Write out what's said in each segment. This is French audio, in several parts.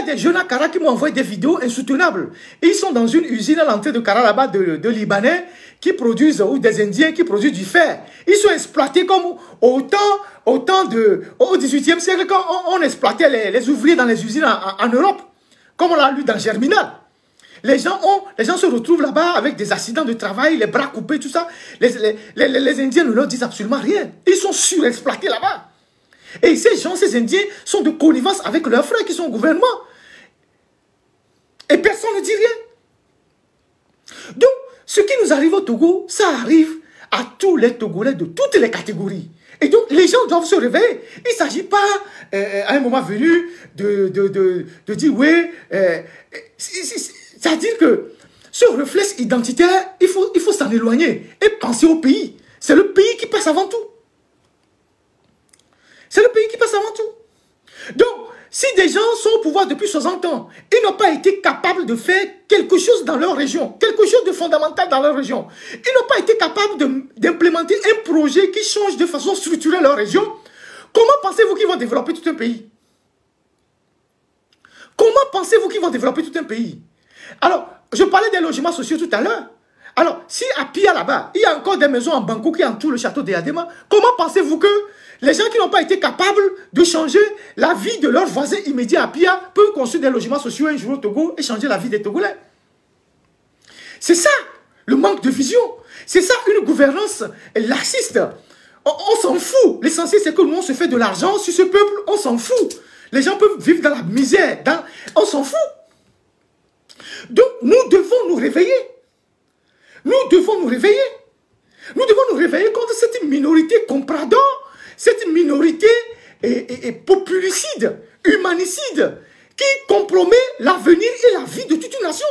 des jeunes à Kara qui m'ont envoyé des vidéos insoutenables. Ils sont dans une usine à l'entrée de Kara, là-bas, de Libanais, qui produisent, ou des Indiens qui produisent du fer. Ils sont exploités comme au 18e siècle, quand on exploitait les ouvriers dans les usines en Europe, comme on l'a lu dans Germinal. Les gens se retrouvent là-bas avec des accidents de travail, les bras coupés, tout ça. Les Indiens ne leur disent absolument rien. Ils sont surexploités là-bas. Et ces Indiens sont de connivence avec leurs frères qui sont au gouvernement. Et personne ne dit rien. Donc, ce qui nous arrive au Togo, ça arrive à tous les Togolais de toutes les catégories. Et donc, les gens doivent se réveiller. Il ne s'agit pas, à un moment venu, de dire, oui, c'est-à-dire que ce réflexe identitaire, il faut s'en éloigner et penser au pays. C'est le pays qui passe avant tout. C'est le pays qui passe avant tout. Donc, si des gens sont au pouvoir depuis 60 ans, ils n'ont pas été capables de faire quelque chose dans leur région, quelque chose de fondamental dans leur région. Ils n'ont pas été capables d'implémenter un projet qui change de façon structurelle leur région. Comment pensez-vous qu'ils vont développer tout un pays? Comment pensez-vous qu'ils vont développer tout un pays? Alors, je parlais des logements sociaux tout à l'heure. Alors, si à Pia là-bas, il y a encore des maisons en Banco qui entourent le château de Yadema, comment pensez-vous que les gens qui n'ont pas été capables de changer la vie de leurs voisins immédiats à Pia peuvent construire des logements sociaux un jour au Togo et changer la vie des Togolais? C'est ça, le manque de vision. C'est ça, une gouvernance laxiste. On s'en fout. L'essentiel, c'est que nous, on se fait de l'argent sur ce peuple. On s'en fout. Les gens peuvent vivre dans la misère. On s'en fout. Donc, nous devons nous réveiller. Nous devons nous réveiller. Nous devons nous réveiller contre cette minorité comprador, cette minorité populicide, humanicide, qui compromet l'avenir et la vie de toute une nation.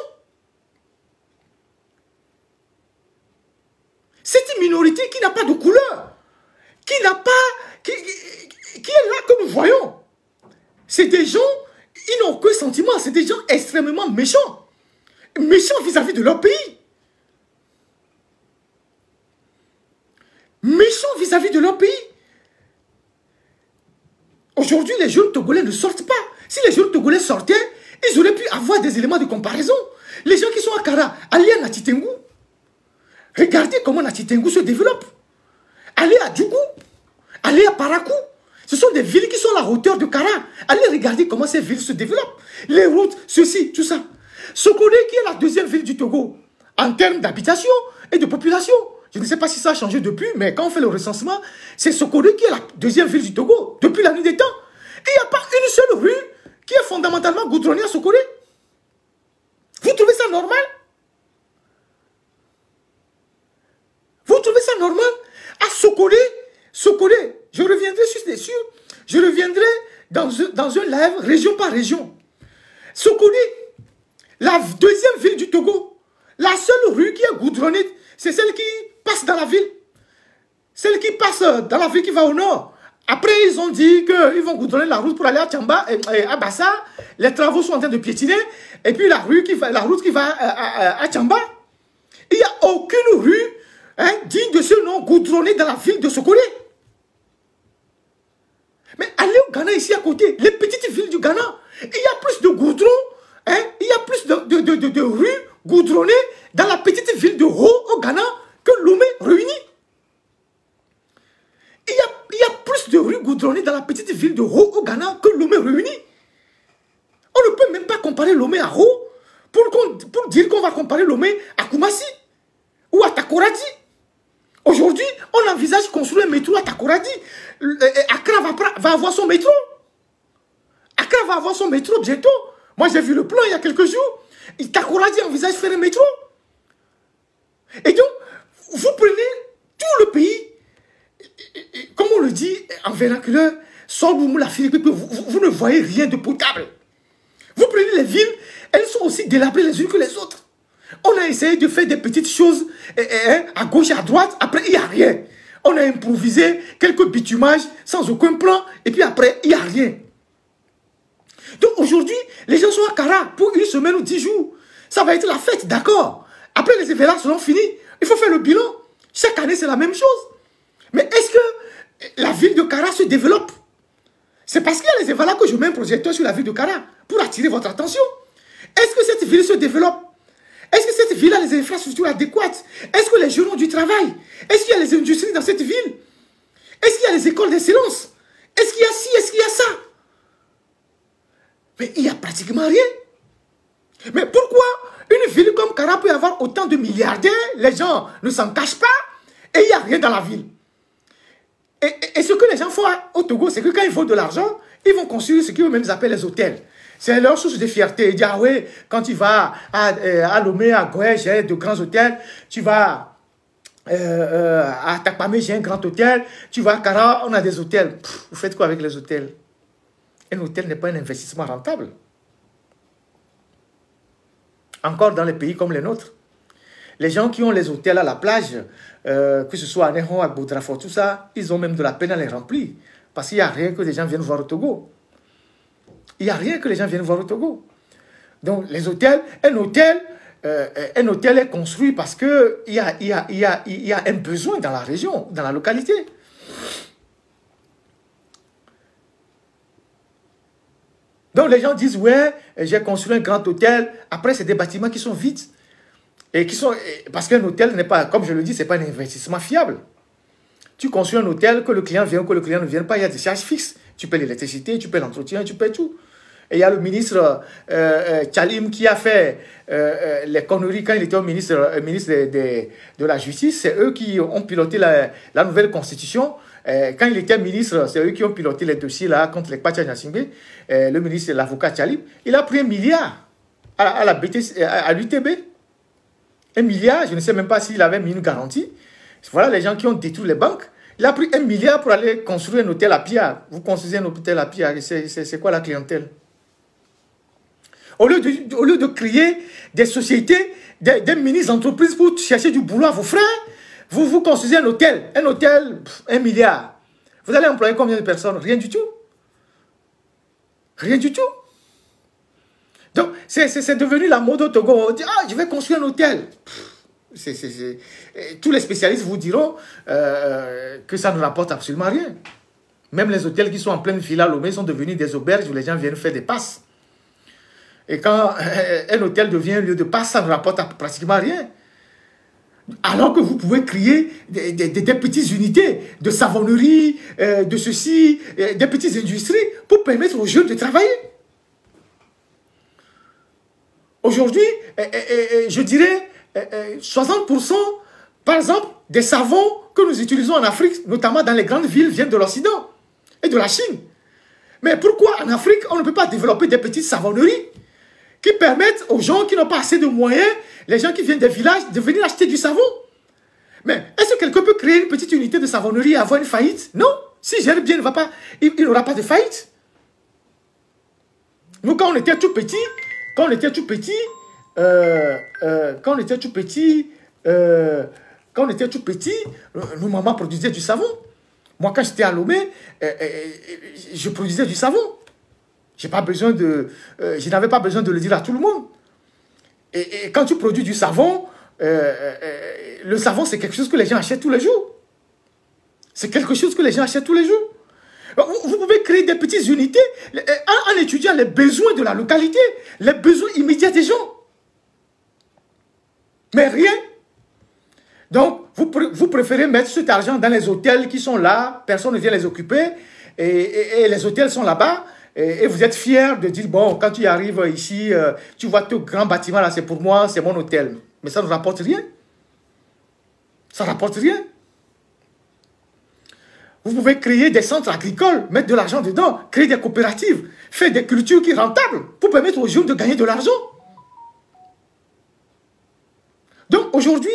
Cette minorité qui n'a pas de couleur, qui est là que nous voyons. C'est des gens, ils n'ont aucun sentiment, c'est des gens extrêmement méchants. Méchants vis-à-vis de leur pays. Méchants vis-à-vis de leur pays. Aujourd'hui, les jeunes Togolais ne sortent pas. Si les jeunes Togolais sortaient, ils auraient pu avoir des éléments de comparaison. Les gens qui sont à Kara, allez à Natitengu. Regardez comment Natitengu se développe. Allez à Djougou. Allez à Parakou. Ce sont des villes qui sont à la hauteur de Kara. Allez regarder comment ces villes se développent. Les routes, ceci, tout ça. Sokone, qui est la deuxième ville du Togo, en termes d'habitation et de population. Je ne sais pas si ça a changé depuis, mais quand on fait le recensement, c'est Sokone qui est la deuxième ville du Togo, depuis la nuit des temps. Et il n'y a pas une seule rue qui est fondamentalement goudronnée à Sokone. Vous trouvez ça normal? Vous trouvez ça normal? À Sokone, je reviendrai sur je reviendrai dans un live région par région. Sokone, la deuxième ville du Togo, la seule rue qui est goudronnée, c'est celle qui passe dans la ville. Celle qui passe dans la ville qui va au nord. Après, ils ont dit qu'ils vont goudronner la route pour aller à Tchamba et à Bassa. Les travaux sont en train de piétiner. Et puis la route qui va à Tchamba. Il n'y a aucune rue digne de ce nom goudronnée dans la ville de Sokone. Mais allez au Ghana, ici à côté, les petites villes du Ghana, il y a plus de goudron, il y a plus de rues goudronnées dans la petite ville de Ho au Ghana que Lomé réunie. Il y a plus de rues goudronnées dans la petite ville de Ho au Ghana que Lomé réunie. On ne peut même pas comparer Lomé à Ho pour dire qu'on va comparer Lomé à Koumassi ou à Takoradi. Aujourd'hui, on envisage de construire un métro à Takoradi. Accra va avoir son métro. Accra va avoir son métro bientôt. Moi, j'ai vu le plan il y a quelques jours. Takoradi envisage de faire un métro. Et donc, vous prenez tout le pays, comme on le dit en vernaculaire, vous ne voyez rien de potable. Vous prenez les villes, elles sont aussi délabrées les unes que les autres. On a essayé de faire des petites choses à gauche et à droite, après il n'y a rien. On a improvisé quelques bitumages sans aucun plan, et puis après il n'y a rien. Donc aujourd'hui, les gens sont à Kara pour une semaine ou 10 jours. Ça va être la fête, d'accord. Après les événements seront finis. Il faut faire le bilan. Chaque année, c'est la même chose. Mais est-ce que la ville de Kara se développe? C'est parce qu'il y a les événements que je mets un projecteur sur la ville de Kara. pour attirer votre attention. Est-ce que cette ville se développe? Est-ce que cette ville a les infrastructures adéquates? Est-ce que les jeunes ont du travail? Est-ce qu'il y a les industries dans cette ville? Est-ce qu'il y a les écoles d'excellence? Est-ce qu'il y a ci? Est-ce qu'il y a ça? Mais il n'y a pratiquement rien. Mais pourquoi une ville comme Kara peut avoir autant de milliardaires? Les gens ne s'en cachent pas et il n'y a rien dans la ville. Et ce que les gens font au Togo, c'est que quand il faut de l'argent, ils vont construire ce qu'eux-mêmes appellent les hôtels. C'est leur source de fierté. Ils disent, ah oui, quand tu vas à Lomé, à Goé, j'ai de grands hôtels. Tu vas à Takpamé, j'ai un grand hôtel. Tu vas à Kara, on a des hôtels. Pff, vous faites quoi avec les hôtels? Un hôtel n'est pas un investissement rentable. Encore dans les pays comme les nôtres. Les gens qui ont les hôtels à la plage, que ce soit à Néhon, à Boudrafort, tout ça, ils ont même de la peine à les remplir. Parce qu'il n'y a rien que les gens viennent voir au Togo. Il n'y a rien que les gens viennent voir au Togo. Donc, les hôtels, un hôtel est construit parce qu'il y a un besoin dans la région, dans la localité. Donc, les gens disent, ouais, j'ai construit un grand hôtel. Après, c'est des bâtiments qui sont vides. Parce qu'un hôtel n'est pas, comme je le dis, ce n'est pas un investissement fiable. Tu construis un hôtel, que le client vienne ou que le client ne vienne pas, il y a des charges fixes. Tu paies l'électricité, tu paies l'entretien, tu paies tout. Et il y a le ministre Tchalim qui a fait les conneries quand il était au ministre de la Justice. C'est eux qui ont piloté la nouvelle constitution. Quand il était ministre, c'est eux qui ont piloté les dossiers là, contre les Pacha Nassimbe. Le ministre, l'avocat Tchalim, il a pris 1 milliard à l'UTB. 1 milliard, je ne sais même pas s'il avait mis une garantie. Voilà les gens qui ont détruit les banques. Il a pris 1 milliard pour aller construire un hôtel à Pia. Vous construisez un hôtel à Pia, c'est quoi la clientèle? Au lieu de créer des sociétés, des mini-entreprises pour chercher du boulot à vos frères, vous construisez un hôtel. Un hôtel, 1 milliard. Vous allez employer combien de personnes? Rien du tout. Rien du tout. Donc, c'est devenu la mode au Togo. On dit, ah, je vais construire un hôtel. Tous les spécialistes vous diront que ça ne rapporte absolument rien. Même les hôtels qui sont en pleine villa Lomé sont devenus des auberges où les gens viennent faire des passes. Et quand un hôtel devient un lieu de passe, ça ne rapporte pratiquement rien. Alors que vous pouvez créer des petites unités de savonnerie, de ceci, des petites industries pour permettre aux jeunes de travailler. Aujourd'hui, je dirais 60%, par exemple, des savons que nous utilisons en Afrique, notamment dans les grandes villes, viennent de l'Occident et de la Chine. Mais pourquoi en Afrique, on ne peut pas développer des petites savonneries qui permettent aux gens qui n'ont pas assez de moyens, les gens qui viennent des villages, de venir acheter du savon? Mais est-ce que quelqu'un peut créer une petite unité de savonnerie et avoir une faillite? Non. Si gère bien, il n'aura pas de faillite. Nous, quand on était tout petit, nos mamans produisaient du savon. Moi, quand j'étais à Lomé, je produisais du savon. Je n'avais pas besoin de le dire à tout le monde. Et quand tu produis du savon, le savon, c'est quelque chose que les gens achètent tous les jours. C'est quelque chose que les gens achètent tous les jours. Vous pouvez créer des petites unités en étudiant les besoins de la localité, les besoins immédiats des gens. Mais rien. Donc, vous préférez mettre cet argent dans les hôtels qui sont là, personne ne vient les occuper, et les hôtels sont là-bas, et vous êtes fiers de dire, bon, quand tu arrives ici, tu vois tout grand bâtiment là, c'est pour moi, c'est mon hôtel. Mais ça ne rapporte rien. Ça ne rapporte rien. Vous pouvez créer des centres agricoles, mettre de l'argent dedans, créer des coopératives, faire des cultures qui sont rentables pour permettre aux jeunes de gagner de l'argent. Donc aujourd'hui,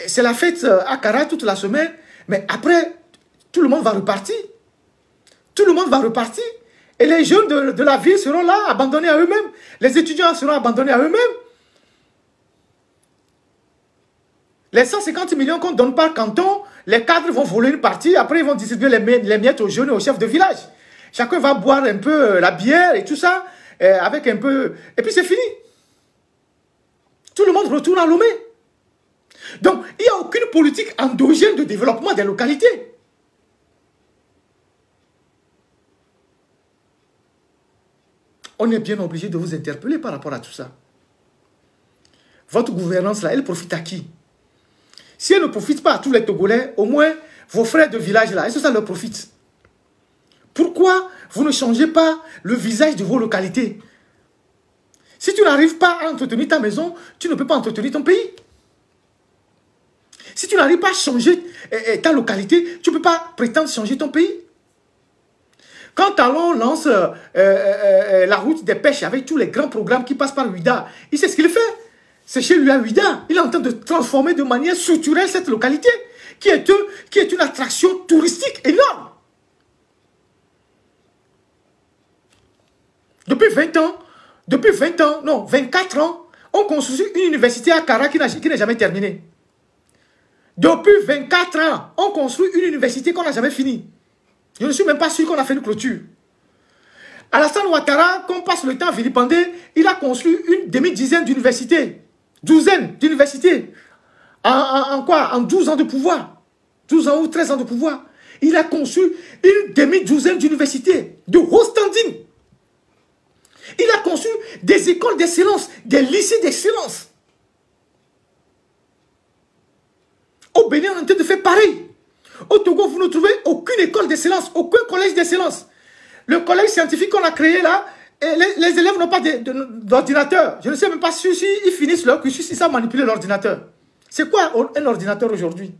c'est la fête à Kara toute la semaine, mais après, tout le monde va repartir. Tout le monde va repartir. Et les jeunes de la ville seront là, abandonnés à eux-mêmes. Les étudiants seront abandonnés à eux-mêmes. Les 150 millions qu'on donne par canton, les cadres vont voler une partie, après ils vont distribuer les miettes aux jeunes et aux chefs de village. Chacun va boire un peu la bière et tout ça, avec un peu... Et puis c'est fini. Tout le monde retourne à Lomé. Donc, il n'y a aucune politique endogène de développement des localités. On est bien obligé de vous interpeller par rapport à tout ça. Votre gouvernance, là, elle profite à qui? Si elle ne profite pas à tous les Togolais, au moins, vos frères de village, là, est-ce que ça leur profite? Pourquoi vous ne changez pas le visage de vos localités? Si tu n'arrives pas à entretenir ta maison, tu ne peux pas entretenir ton pays. Si tu n'arrives pas à changer ta localité, tu ne peux pas prétendre changer ton pays. Quand Talon lance la route des pêches avec tous les grands programmes qui passent par Ouida, il sait ce qu'il fait. C'est chez lui à Ouida. Il est en train de transformer de manière structurelle cette localité, qui est une attraction touristique énorme. Depuis 24 ans, on construit une université à Kara qui n'est jamais terminée. Depuis 24 ans, on construit une université qu'on n'a jamais finie. Je ne suis même pas sûr qu'on a fait une clôture. Alassane Ouattara, qu'on passe le temps à vilipender, il a construit une demi-dizaine d'universités. Douzaine d'universités. En quoi? En 12 ans de pouvoir. 12 ans ou 13 ans de pouvoir. Il a construit une demi-douzaine d'universités de haut standing. Il a conçu des écoles d'excellence, des lycées d'excellence. Au Bénin, on est en train de faire pareil. Au Togo, vous ne trouvez aucune école d'excellence, aucun collège d'excellence. Le collège scientifique qu'on a créé là, les élèves n'ont pas d'ordinateur. Je ne sais même pas si ils finissent leur cursus, ils savent manipuler l'ordinateur. C'est quoi un ordinateur aujourd'hui?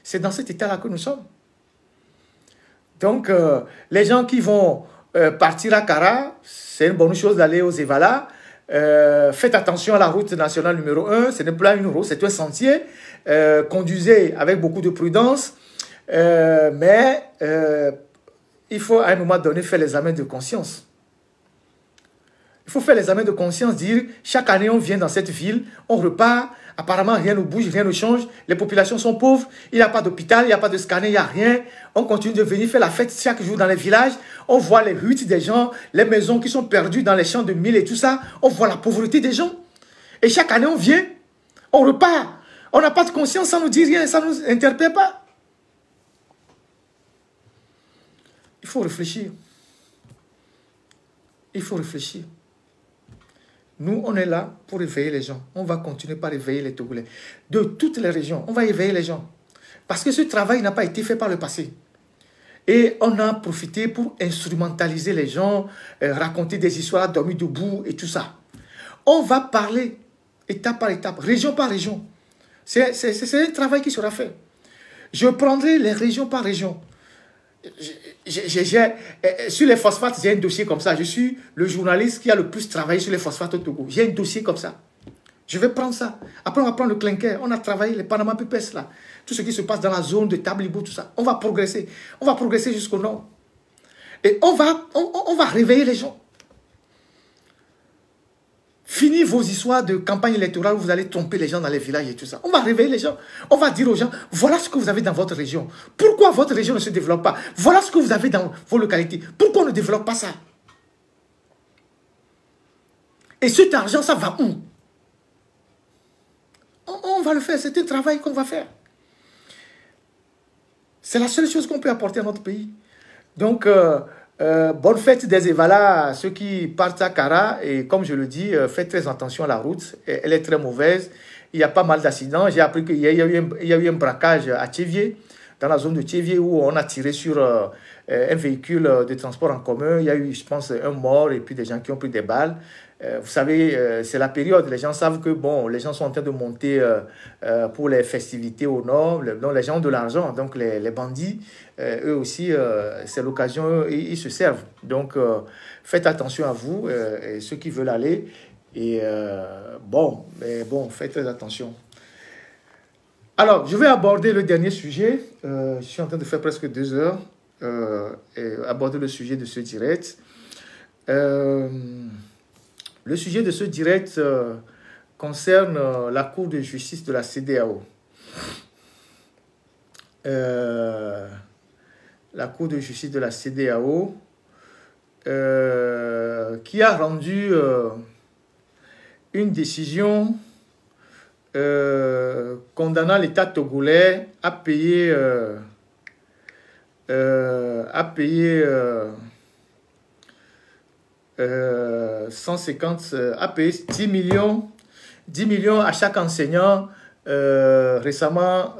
C'est dans cet état-là que nous sommes. Donc, les gens qui vont partir à Kara, c'est une bonne chose d'aller aux Evala. Faites attention à la route nationale numéro 1. Ce n'est pas une route, c'est un sentier. Conduisez avec beaucoup de prudence. Mais il faut à un moment donné faire l'examen de conscience. Il faut faire l'examen de conscience, dire chaque année on vient dans cette ville, on repart, apparemment rien ne bouge, rien ne change, les populations sont pauvres, il n'y a pas d'hôpital, il n'y a pas de scanner, il n'y a rien. On continue de venir faire la fête chaque jour dans les villages, on voit les huttes des gens, les maisons qui sont perdues dans les champs de mil et tout ça, on voit la pauvreté des gens. Et chaque année on vient, on repart, on n'a pas de conscience, ça ne nous dit rien, ça ne nous interpelle pas. Il faut réfléchir. Il faut réfléchir. Nous, on est là pour éveiller les gens. On va continuer par éveiller les Togolais. De toutes les régions, on va éveiller les gens. Parce que ce travail n'a pas été fait par le passé. Et on a profité pour instrumentaliser les gens, raconter des histoires, dormir debout et tout ça. On va parler étape par étape, région par région. C'est un travail qui sera fait. Je prendrai les régions par région. Sur les phosphates, j'ai un dossier comme ça. Je suis le journaliste qui a le plus travaillé sur les phosphates au Togo. J'ai un dossier comme ça. Je vais prendre ça. Après, on va prendre le clinker. On a travaillé les Panama Papers là. Tout ce qui se passe dans la zone de Tablibo, tout ça. On va progresser. On va progresser jusqu'au nord. Et on va réveiller les gens. Fini vos histoires de campagne électorale où vous allez tromper les gens dans les villages et tout ça. On va réveiller les gens. On va dire aux gens, voilà ce que vous avez dans votre région. Pourquoi votre région ne se développe pas? Voilà ce que vous avez dans vos localités. Pourquoi on ne développe pas ça? Et cet argent, ça va où? On va le faire. C'est un travail qu'on va faire. C'est la seule chose qu'on peut apporter à notre pays. Donc, bonne fête des Evala à ceux qui partent à Kara. Et comme je le dis, faites très attention à la route. Elle est très mauvaise. Il y a pas mal d'accidents. J'ai appris qu'il y a eu un braquage à Tchévier, dans la zone de Tchévier, où on a tiré sur un véhicule de transport en commun. Il y a eu, je pense, un mort et puis des gens qui ont pris des balles. Vous savez, c'est la période. Les gens savent que, bon, les gens sont en train de monter pour les festivités au nord. Donc, les gens ont de l'argent. Donc, les bandits, eux aussi, c'est l'occasion, ils se servent. Donc, faites attention à vous, et ceux qui veulent aller. Et bon, faites très attention. Alors, je vais aborder le dernier sujet. Je suis en train de faire presque 2 heures. Et aborder le sujet de ce direct. Le sujet de ce direct concerne la Cour de justice de la CEDEAO. La Cour de justice de la CEDEAO qui a rendu une décision condamnant l'État togolais à payer 150 à payer 10 millions à chaque enseignant récemment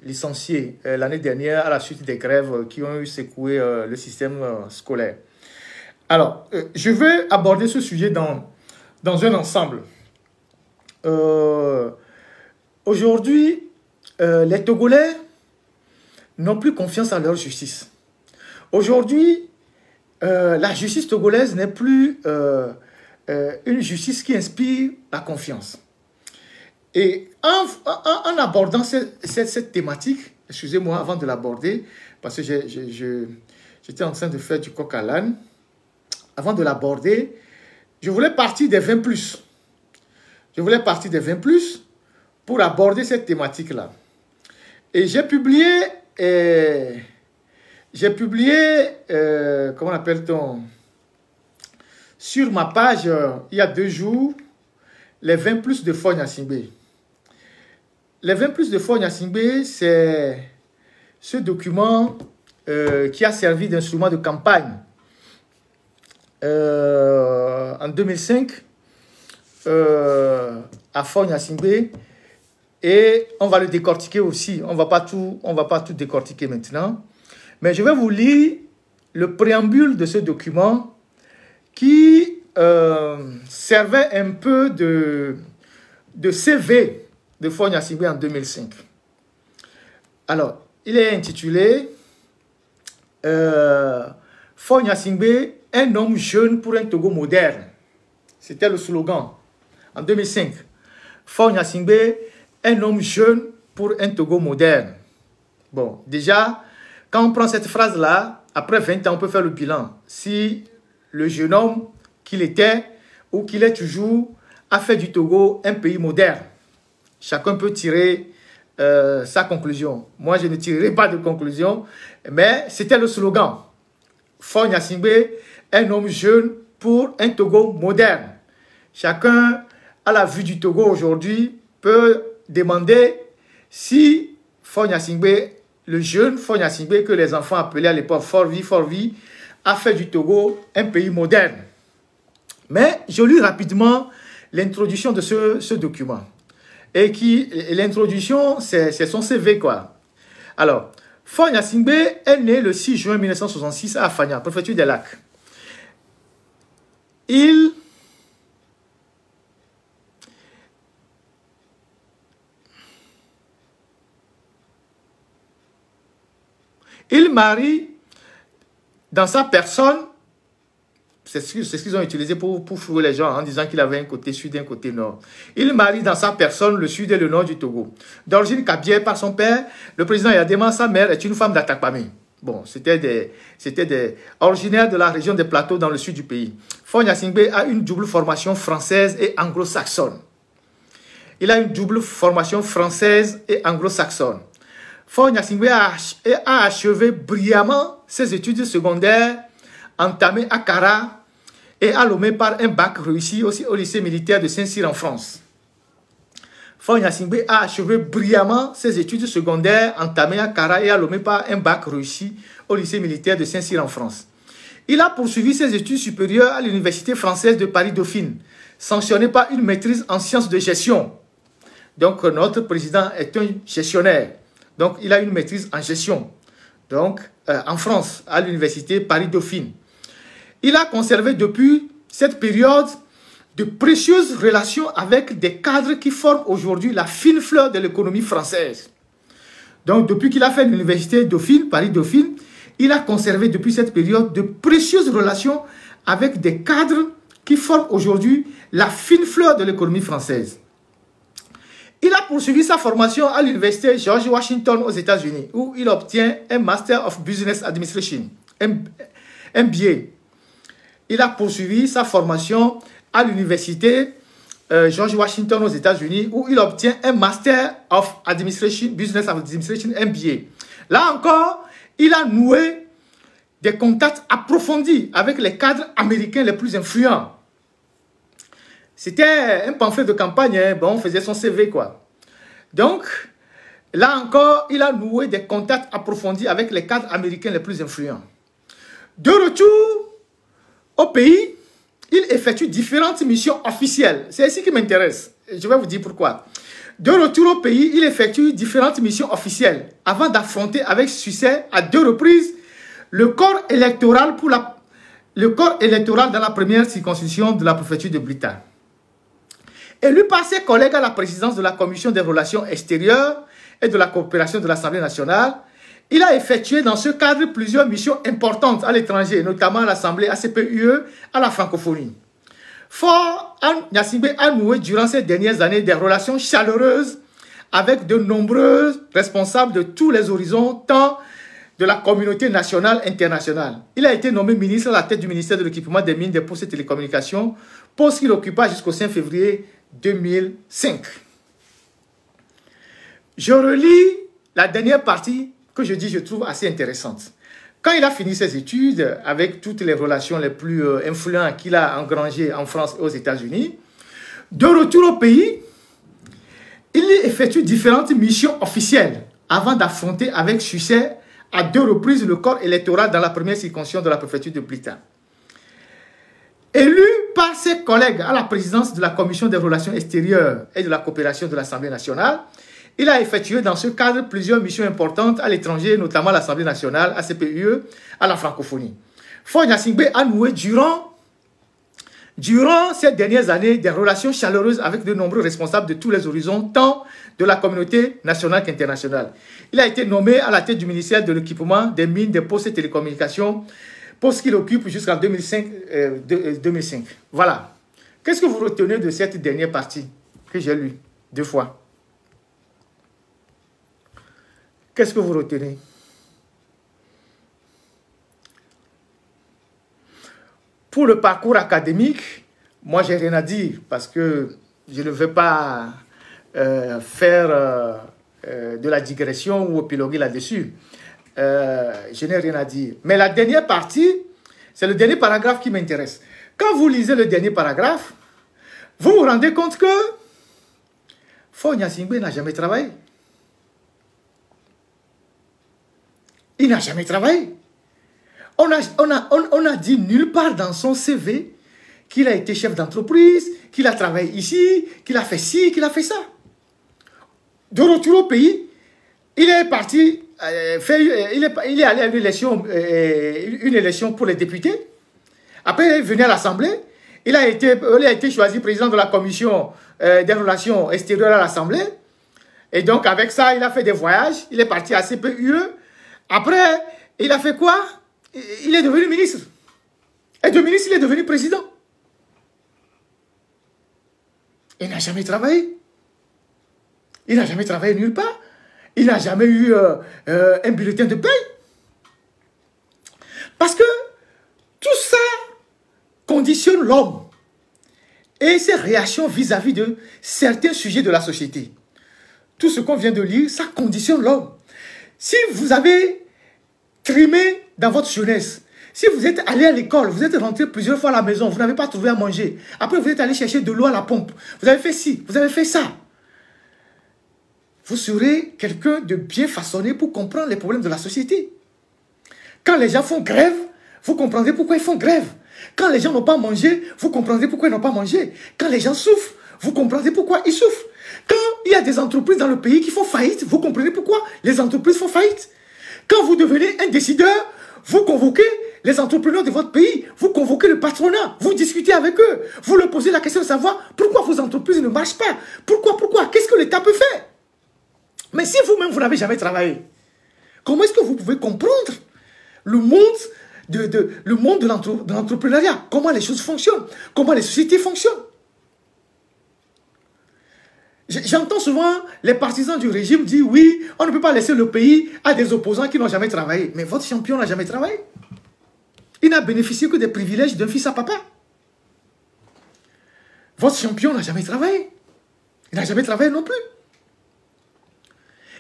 licencié l'année dernière à la suite des grèves qui ont eu secoué le système scolaire. Alors, je vais aborder ce sujet dans un ensemble. Aujourd'hui, les Togolais n'ont plus confiance en leur justice. Aujourd'hui, la justice togolaise n'est plus une justice qui inspire la confiance. Et en abordant cette thématique, excusez-moi avant de l'aborder, parce que j'étais en train de faire du coq à l'âne. Avant de l'aborder, je voulais partir des 20+. Je voulais partir des 20+ pour aborder cette thématique-là. Et j'ai publié, comment appelle-t-on, sur ma page, il y a 2 jours, les 20+ de Faure Gnassingbé. Les 20+ de Faure Gnassingbé, c'est ce document qui a servi d'instrument de campagne en 2005 à Faure Gnassingbé, et on va le décortiquer aussi. On va pas tout décortiquer maintenant, mais je vais vous lire le préambule de ce document qui servait un peu de CV de Faure Gnassingbé en 2005. Alors, il est intitulé Faure Gnassingbé, un homme jeune pour un Togo moderne. C'était le slogan en 2005. Faure Gnassingbé, un homme jeune pour un Togo moderne. Bon, déjà, quand on prend cette phrase-là, après 20 ans, on peut faire le bilan. Si le jeune homme qu'il était ou qu'il est toujours a fait du Togo un pays moderne. Chacun peut tirer sa conclusion. Moi, je ne tirerai pas de conclusion, mais c'était le slogan. Faure Gnassingbé, un homme jeune pour un Togo moderne. Chacun, à la vue du Togo aujourd'hui, peut demander si Faure Gnassingbé, le jeune Faure Gnassingbé que les enfants appelaient à l'époque Fort Vie, a fait du Togo un pays moderne. Mais je lis rapidement l'introduction de ce document. Et l'introduction, c'est son CV, quoi. Alors, Faure Gnassingbé est né le 6 juin 1966 à Afania, préfecture des Lacs. Il marie dans sa personne, c'est ce qu'ils ont utilisé pour flouer les gens en disant qu'il avait un côté sud et un côté nord. Il marie dans sa personne le sud et le nord du Togo. D'origine kabyère par son père, le président Yadema, sa mère est une femme d'Atakpamé. Bon, c'était originaires de la région des plateaux dans le sud du pays. Faure Gnassingbé a une double formation française et anglo-saxonne. Il a une double formation française et anglo-saxonne. Faure Gnassingbé a achevé brillamment ses études secondaires entamées à Kara et à Lomé par un bac réussi aussi au lycée militaire de Saint-Cyr en France. Faure Gnassingbé a achevé brillamment ses études secondaires entamées à Kara et à Lomé par un bac réussi au lycée militaire de Saint-Cyr en France. Il a poursuivi ses études supérieures à l'Université française de Paris-Dauphine, sanctionnée par une maîtrise en sciences de gestion. Donc, notre président est un gestionnaire. Donc, il a une maîtrise en gestion. Donc, en France, à l'université Paris-Dauphine. Il a conservé depuis cette période de précieuses relations avec des cadres qui forment aujourd'hui la fine fleur de l'économie française. Donc, depuis qu'il a fait l'université Dauphine, Paris-Dauphine, il a conservé depuis cette période de précieuses relations avec des cadres qui forment aujourd'hui la fine fleur de l'économie française. Il a poursuivi sa formation à l'université George Washington aux États-Unis, où il obtient un Master of Business Administration, MBA. Il a poursuivi sa formation à l'université George Washington aux États-Unis, où il obtient un Master of Administration, Business Administration, MBA. Là encore, il a noué des contacts approfondis avec les cadres américains les plus influents. C'était un pamphlet de campagne, hein. Bon, on faisait son CV, quoi. Donc, là encore, il a noué des contacts approfondis avec les cadres américains les plus influents. De retour au pays, il effectue différentes missions officielles. C'est ici qui m'intéresse. Je vais vous dire pourquoi. De retour au pays, il effectue différentes missions officielles avant d'affronter avec succès à 2 reprises le corps électoral dans la première circonscription de la préfecture de Blita. Élu par ses collègues à la présidence de la Commission des relations extérieures et de la coopération de l'Assemblée nationale, il a effectué dans ce cadre plusieurs missions importantes à l'étranger, notamment à l'Assemblée ACP-UE, à la francophonie. Fort Gnassingbé a noué durant ces dernières années des relations chaleureuses avec de nombreux responsables de tous les horizons, tant de la communauté nationale et internationale. Il a été nommé ministre à la tête du ministère de l'équipement des mines, des postes et télécommunications, poste qu'il occupa jusqu'au 5 février 2005. Je relis la dernière partie que je trouve assez intéressante. Quand il a fini ses études, avec toutes les relations les plus influentes qu'il a engrangées en France et aux États-Unis, de retour au pays, il effectue différentes missions officielles avant d'affronter avec succès à 2 reprises le corps électoral dans la première circonscription de la préfecture de Blita. Élu par ses collègues à la présidence de la Commission des relations extérieures et de la coopération de l'Assemblée nationale, il a effectué dans ce cadre plusieurs missions importantes à l'étranger, notamment à l'Assemblée nationale, à ACP-UE, à la francophonie. Fort Gnassingbé a noué durant ces dernières années des relations chaleureuses avec de nombreux responsables de tous les horizons, tant de la communauté nationale qu'internationale. Il a été nommé à la tête du ministère de l'équipement, des mines, des postes et télécommunications, poste qu'il occupe jusqu'en 2005. Voilà. Qu'est-ce que vous retenez de cette dernière partie que j'ai lue 2 fois? Qu'est-ce que vous retenez? Pour le parcours académique, moi, j'ai rien à dire parce que je ne vais pas faire de la digression ou épiloguer là-dessus. Je n'ai rien à dire. Mais la dernière partie, c'est le dernier paragraphe qui m'intéresse. Quand vous lisez le dernier paragraphe, vous vous rendez compte que Fort Gnassingbé n'a jamais travaillé. Il n'a jamais travaillé. On a dit nulle part dans son CV qu'il a été chef d'entreprise, qu'il a travaillé ici, qu'il a fait ci, qu'il a fait ça. De retour au pays, il est parti, il est allé à une élection pour les députés. Après, il est venu à l'Assemblée. Il a été choisi président de la commission des relations extérieures à l'Assemblée. Et donc, avec ça, il a fait des voyages. Il est parti à CPUE. Après, il a fait quoi? Il est devenu ministre. Et de ministre, il est devenu président. Il n'a jamais travaillé. Il n'a jamais travaillé nulle part. Il n'a jamais eu un bulletin de paye. Parce que tout ça conditionne l'homme et ses réactions vis-à-vis de certains sujets de la société. Tout ce qu'on vient de lire, ça conditionne l'homme. Si vous avez trimé dans votre jeunesse, si vous êtes allé à l'école, vous êtes rentré plusieurs fois à la maison, vous n'avez pas trouvé à manger, après vous êtes allé chercher de l'eau à la pompe, vous avez fait ci, vous avez fait ça, vous serez quelqu'un de bien façonné pour comprendre les problèmes de la société. Quand les gens font grève, vous comprendrez pourquoi ils font grève. Quand les gens n'ont pas mangé, vous comprendrez pourquoi ils n'ont pas mangé. Quand les gens souffrent, vous comprendrez pourquoi ils souffrent. Quand il y a des entreprises dans le pays qui font faillite, vous comprenez pourquoi les entreprises font faillite. Quand vous devenez un décideur, vous convoquez les entrepreneurs de votre pays, vous convoquez le patronat, vous discutez avec eux, vous leur posez la question de savoir pourquoi vos entreprises ne marchent pas. Pourquoi? Qu'est-ce que l'État peut faire? Mais si vous-même, vous n'avez jamais travaillé, comment est-ce que vous pouvez comprendre le monde de l'entrepreneuriat? Comment les choses fonctionnent? Comment les sociétés fonctionnent? J'entends souvent les partisans du régime dire oui, on ne peut pas laisser le pays à des opposants qui n'ont jamais travaillé. Mais votre champion n'a jamais travaillé. Il n'a bénéficié que des privilèges d'un fils à papa. Votre champion n'a jamais travaillé. Il n'a jamais travaillé non plus.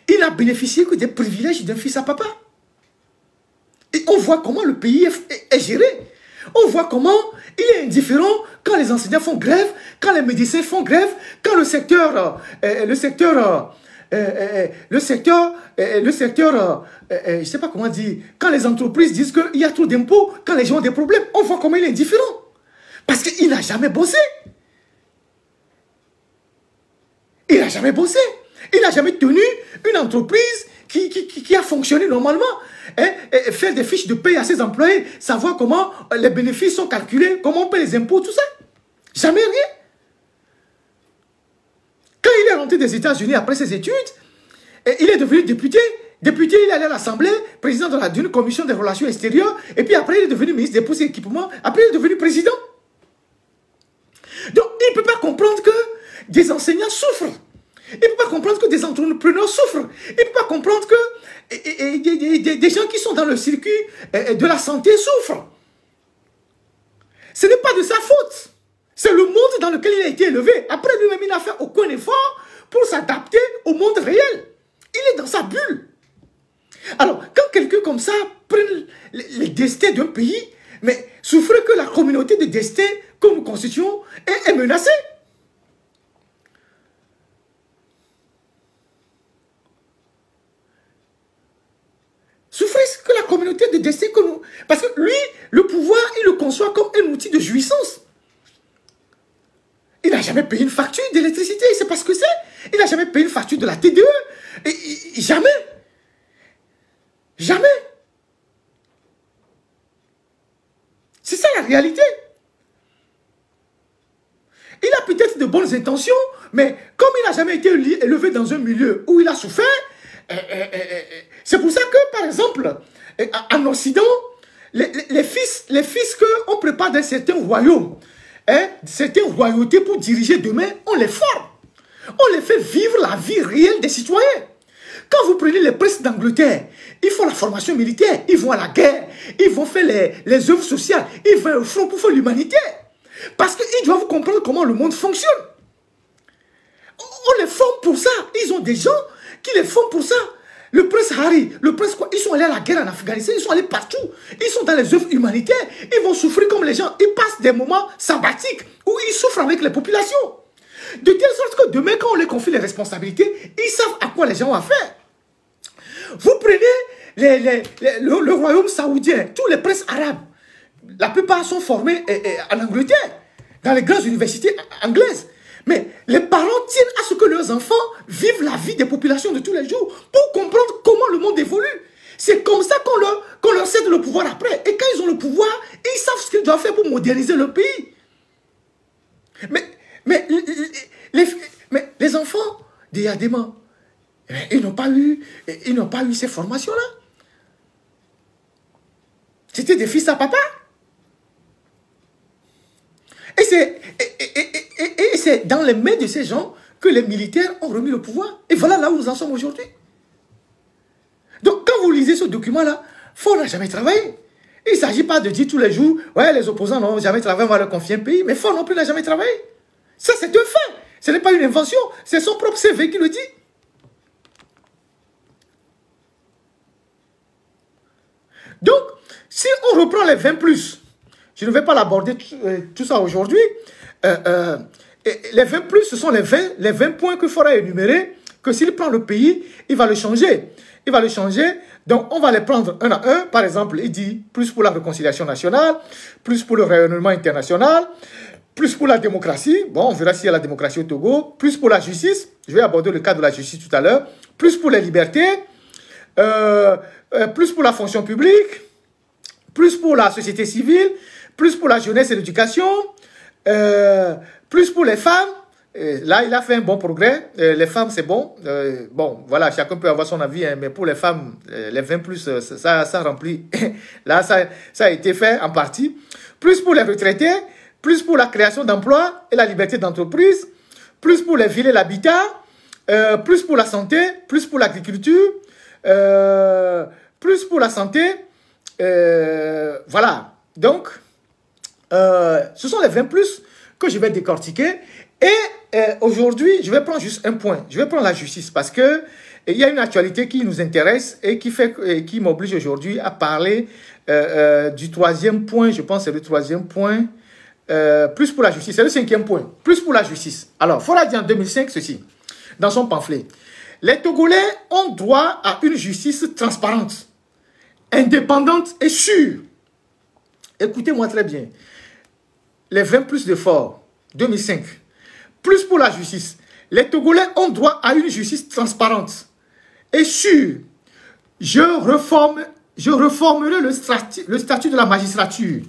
Il n'a bénéficié que des privilèges d'un fils à papa. Et on voit comment le pays est géré. On voit comment il est indifférent quand les enseignants font grève, quand les médecins font grève, quand le secteur le secteur, je ne sais pas comment dire, quand les entreprises disent qu'il y a trop d'impôts, quand les gens ont des problèmes, on voit comment il est indifférent. Parce qu'il n'a jamais bossé. Il n'a jamais bossé. Il n'a jamais tenu une entreprise qui a fonctionné normalement. Hein, et faire des fiches de paie à ses employés, savoir comment les bénéfices sont calculés, comment on paie les impôts, tout ça. Jamais rien. Quand il est rentré des États-Unis après ses études, il est devenu député. Député, il est allé à l'Assemblée, président d'une commission des relations extérieures, et puis après, il est devenu ministre des Postes et Équipements, après, il est devenu président. Donc, il ne peut pas comprendre que des enseignants souffrent. Il ne peut pas comprendre que des entrepreneurs souffrent. Il ne peut pas comprendre que des gens qui sont dans le circuit de la santé souffrent. Ce n'est pas de sa faute. C'est le monde dans lequel il a été élevé. Après lui-même, il n'a fait aucun effort pour s'adapter au monde réel. Il est dans sa bulle. Alors, quand quelqu'un comme ça prend les destins d'un pays, mais souffre que la communauté de destin que nous constituons est menacée. Souffrir que la communauté de destin que nous... Parce que lui, le pouvoir, il le conçoit comme un outil de jouissance. Il n'a jamais payé une facture d'électricité, il ne sait pas ce que c'est. Il n'a jamais payé une facture de la TDE. Jamais. Jamais. C'est ça la réalité. Il a peut-être de bonnes intentions, mais comme il n'a jamais été élevé dans un milieu où il a souffert, c'est pour ça que, par exemple, en Occident, les fils qu'on prépare dans certains royaumes, certaines royautés pour diriger demain, on les forme. On les fait vivre la vie réelle des citoyens. Quand vous prenez les princes d'Angleterre, ils font la formation militaire, ils vont à la guerre, ils vont faire les œuvres sociales, ils vont au front pour faire l'humanité. Parce qu'ils doivent comprendre comment le monde fonctionne. On les forme pour ça. Ils ont des gens qui les forment pour ça. Le prince Harry, le prince quoi, ils sont allés à la guerre en Afghanistan, ils sont allés partout. Ils sont dans les œuvres humanitaires. Ils vont souffrir comme les gens. Ils passent des moments sabbatiques où ils souffrent avec les populations. De telle sorte que demain, quand on les confie les responsabilités, ils savent à quoi les gens ont affaire. Vous prenez le royaume saoudien, tous les princes arabes, la plupart sont formés en Angleterre, dans les grandes universités anglaises. Mais les parents tiennent à ce que leurs enfants vivent la vie des populations de tous les jours pour comprendre comment le monde évolue. C'est comme ça qu'on leur cède le pouvoir après. Et quand ils ont le pouvoir, ils savent ce qu'ils doivent faire pour moderniser le pays. Mais les enfants des Yadema, ils n'ont pas eu ces formations-là. C'était des fils à papa. Et c'est dans les mains de ces gens que les militaires ont remis le pouvoir. Et voilà là où nous en sommes aujourd'hui. Donc quand vous lisez ce document-là, Faure n'a jamais travaillé. Il ne s'agit pas de dire tous les jours, ouais, les opposants n'ont jamais travaillé, on va leur confier un pays. Mais Faure non plus n'a jamais travaillé. Ça, c'est un fait. Ce n'est pas une invention. C'est son propre CV qui le dit. Donc, si on reprend les 20+, je ne vais pas l'aborder tout ça aujourd'hui. Les 20+, ce sont les 20 points que Faure a énumérés, que s'il prend le pays, il va le changer. Il va le changer. Donc, on va les prendre un à un. Par exemple, il dit plus pour la réconciliation nationale, plus pour le rayonnement international, plus pour la démocratie. Bon, on verra s'il y a la démocratie au Togo. Plus pour la justice. Je vais aborder le cas de la justice tout à l'heure. Plus pour les libertés. Plus pour la fonction publique. Plus pour la société civile. Plus pour la jeunesse et l'éducation. Plus pour les femmes. Là, il a fait un bon progrès. Les femmes, c'est bon. Bon, voilà, chacun peut avoir son avis, hein, mais pour les femmes, les 20+, ça remplit. Là, ça a été fait en partie. Plus pour les retraités, plus pour la création d'emplois et la liberté d'entreprise, plus pour les villes et l'habitat, plus pour la santé, plus pour l'agriculture, plus pour la santé. Voilà. Donc, ce sont les 20+ que je vais décortiquer. Et aujourd'hui, je vais prendre juste un point. Je vais prendre la justice parce que il y a une actualité qui nous intéresse et qui m'oblige aujourd'hui à parler du 3e point. Je pense que c'est le 3e point. Plus pour la justice. C'est le 5e point. Plus pour la justice. Alors, Faure a dit en 2005 ceci, dans son pamphlet. Les Togolais ont droit à une justice transparente, indépendante et sûre. Écoutez-moi très bien. Les 20 plus de fort, 2005. Plus pour la justice. Les Togolais ont droit à une justice transparente et sûre. Je reformerai le statut de la magistrature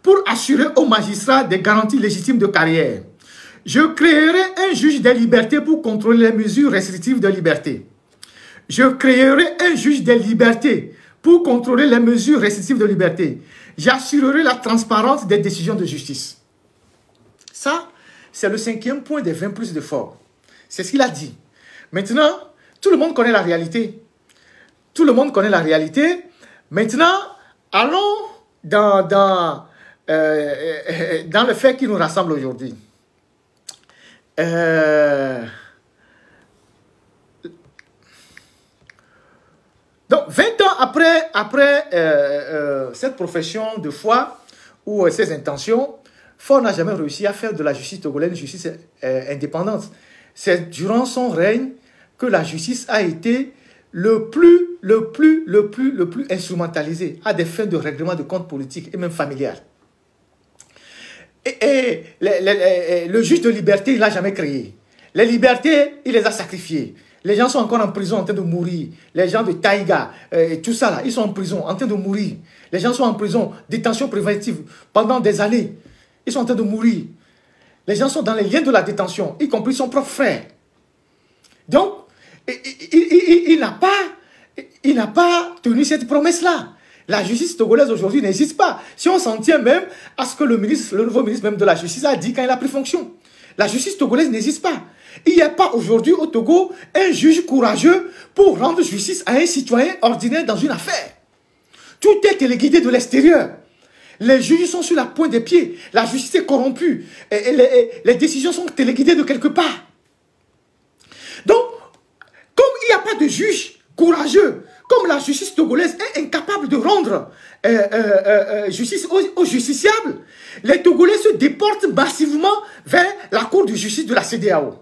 pour assurer aux magistrats des garanties légitimes de carrière. Je créerai un juge des libertés pour contrôler les mesures restrictives de liberté. Je créerai un juge des libertés pour contrôler les mesures restrictives de liberté. J'assurerai la transparence des décisions de justice. Ça, c'est le 5e point des 20 plus de fort. C'est ce qu'il a dit. Maintenant, tout le monde connaît la réalité. Tout le monde connaît la réalité. Maintenant, allons dans le fait qui nous rassemble aujourd'hui. Donc, 20 ans après cette profession de foi ou ses intentions, Faure n'a jamais réussi à faire de la justice togolaise une justice indépendante. C'est durant son règne que la justice a été le plus instrumentalisée à des fins de règlement de comptes politiques et même familiales. Le juge de liberté, il ne l'a jamais créé. Les libertés, il les a sacrifiées. Les gens sont encore en prison en train de mourir. Les gens de Taïga, tout ça là, ils sont en prison en train de mourir. Les gens sont en prison, détention préventive pendant des années. Ils sont en train de mourir. Les gens sont dans les liens de la détention, y compris son propre frère. Donc, il n'a pas tenu cette promesse-là. La justice togolaise aujourd'hui n'existe pas. Si on s'en tient même à ce que le nouveau ministre même de la justice a dit quand il a pris fonction. La justice togolaise n'existe pas. Il n'y a pas aujourd'hui au Togo un juge courageux pour rendre justice à un citoyen ordinaire dans une affaire. Tout est téléguidé de l'extérieur. Les juges sont sur la pointe des pieds. La justice est corrompue. Les décisions sont téléguidées de quelque part. Donc, comme il n'y a pas de juge courageux, comme la justice togolaise est incapable de rendre justice aux justiciables, les Togolais se déportent massivement vers la cour de justice de la CEDEAO.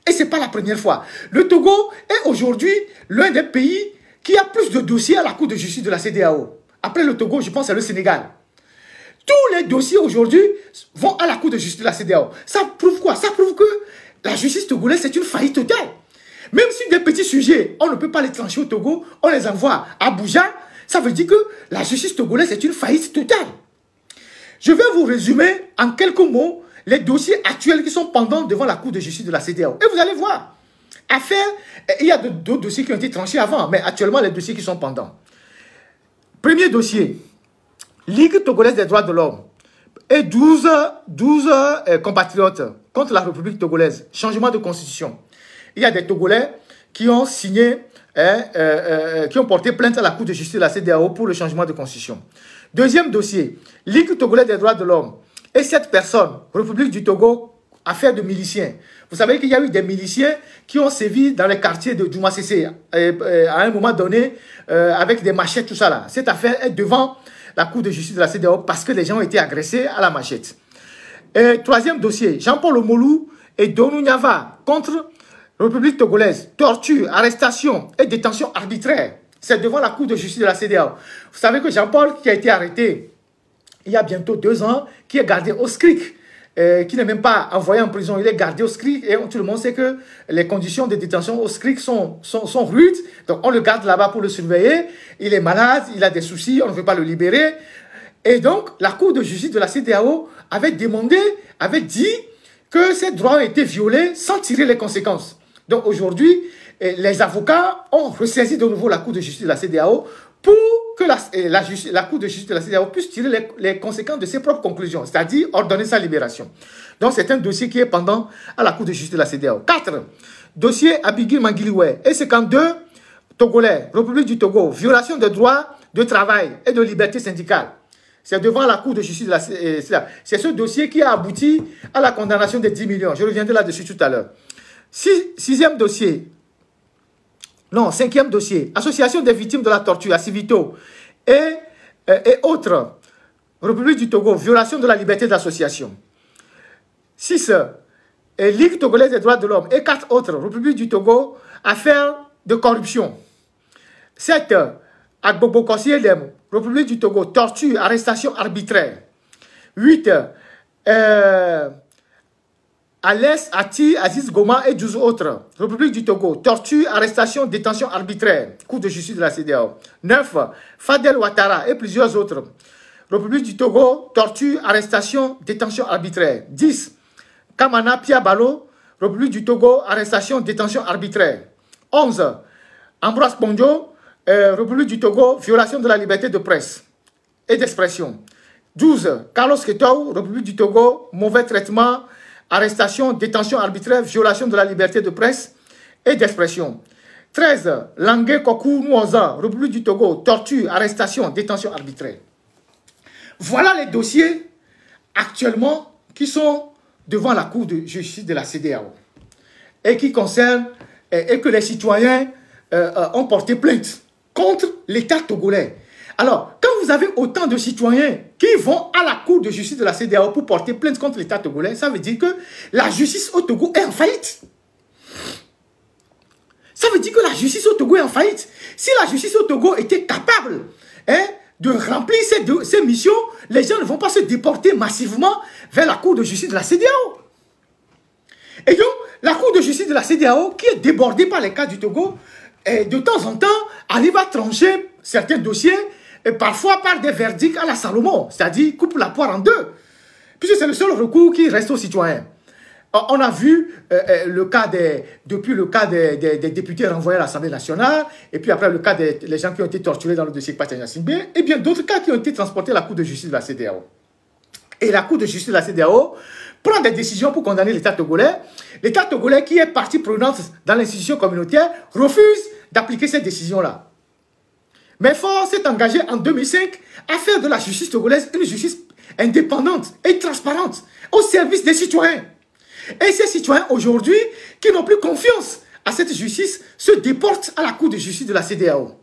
Et ce n'est pas la première fois. Le Togo est aujourd'hui l'un des pays qui a plus de dossiers à la cour de justice de la CEDEAO. Après le Togo, je pense c'est le Sénégal. Tous les dossiers aujourd'hui vont à la cour de justice de la CEDEAO. Ça prouve quoi? Ça prouve que la justice togolaise, c'est une faillite totale. Même si des petits sujets, on ne peut pas les trancher au Togo, on les envoie à Abuja, ça veut dire que la justice togolaise est une faillite totale. Je vais vous résumer en quelques mots les dossiers actuels qui sont pendants devant la cour de justice de la CEDEAO. Et vous allez voir, il y a d'autres dossiers qui ont été tranchés avant, mais actuellement les dossiers qui sont pendants. Premier dossier, Ligue togolaise des droits de l'homme et 12 compatriotes contre la République togolaise. Changement de constitution. Il y a des Togolais qui ont signé, qui ont porté plainte à la Cour de justice de la CEDEAO pour le changement de constitution. Deuxième dossier, Ligue togolaise des droits de l'homme et 7 personnes, République du Togo, affaire de miliciens. Vous savez qu'il y a eu des miliciens qui ont sévi dans les quartiers de Djoumassé à un moment donné avec des machettes, tout ça là. Cette affaire est devant la Cour de justice de la CEDEAO parce que les gens ont été agressés à la machette. Et troisième dossier, Jean-Paul Omolou et Donou Nyava contre République togolaise, torture, arrestation et détention arbitraire. C'est devant la Cour de justice de la CEDEAO. Vous savez que Jean-Paul, qui a été arrêté il y a bientôt 2 ans, qui est gardé au SCRIC, qui n'est même pas envoyé en prison, il est gardé au SCRIC et tout le monde sait que les conditions de détention au SCRIC sont rudes. Donc on le garde là-bas pour le surveiller. Il est malade, il a des soucis, on ne veut pas le libérer. Et donc la Cour de justice de la CEDEAO avait dit que ces droits ont été violés sans tirer les conséquences. Donc aujourd'hui, les avocats ont ressaisi de nouveau la Cour de justice de la CEDEAO pour que la Cour de justice de la CEDEAO puisse tirer les conséquences de ses propres conclusions, c'est-à-dire ordonner sa libération. Donc c'est un dossier qui est pendant à la Cour de justice de la CEDEAO. 4. Dossier Abigui Manguilioué et 52 Togolais, République du Togo, violation des droits de travail et de liberté syndicale. C'est devant la Cour de justice de la CEDEAO. C'est ce dossier qui a abouti à la condamnation de 10 millions. Je reviendrai là-dessus tout à l'heure. 6e dossier. Non, 5e dossier. Association des victimes de la torture, Assivito et autres. République du Togo, violation de la liberté d'association. 6. Ligue togolaise des droits de l'homme et 4 autres. République du Togo, affaire de corruption. 7. Agbobo Kossi Edem, République du Togo, torture, arrestation arbitraire. 8. Alès, Ati, Aziz Goma et 12 autres. République du Togo, torture, arrestation, détention arbitraire. Cour de justice de la CEDEAO. 9. Fadel Ouattara et plusieurs autres. République du Togo, torture, arrestation, détention arbitraire. 10. Kamana Piabalo, République du Togo, arrestation, détention arbitraire. 11. Ambroise Pondio, République du Togo, violation de la liberté de presse et d'expression. 12. Carlos Ketou, République du Togo, mauvais traitement, arrestation, détention arbitraire, violation de la liberté de presse et d'expression. 13. Langue Kokou Nouaza, République du Togo, torture, arrestation, détention arbitraire. Voilà les dossiers actuellement qui sont devant la Cour de justice de la CEDEAO et qui concernent et que les citoyens ont porté plainte contre l'État togolais. Alors, quand vous avez autant de citoyens qui vont à la Cour de justice de la CEDEAO pour porter plainte contre l'État togolais, ça veut dire que la justice au Togo est en faillite. Ça veut dire que la justice au Togo est en faillite. Si la justice au Togo était capable de remplir ces missions, les gens ne vont pas se déporter massivement vers la Cour de justice de la CEDEAO. Et donc, la Cour de justice de la CEDEAO, qui est débordée par les cas du Togo, de temps en temps, arrive à trancher certains dossiers, et parfois par des verdicts à la Salomon, c'est-à-dire coupe la poire en deux, puisque c'est le seul recours qui reste aux citoyens. On a vu depuis le cas des députés renvoyés à l'Assemblée nationale, et puis après le cas des gens qui ont été torturés dans le dossier Kpatchania Simbe, et bien d'autres cas qui ont été transportés à la Cour de justice de la CEDEAO. Et la Cour de justice de la CEDEAO prend des décisions pour condamner l'État togolais. L'État togolais, qui est partie prenante dans l'institution communautaire, refuse d'appliquer ces décisions-là. Mais Faure s'est engagé en 2005 à faire de la justice togolaise une justice indépendante et transparente au service des citoyens. Et ces citoyens aujourd'hui, qui n'ont plus confiance à cette justice, se déportent à la Cour de justice de la CEDEAO.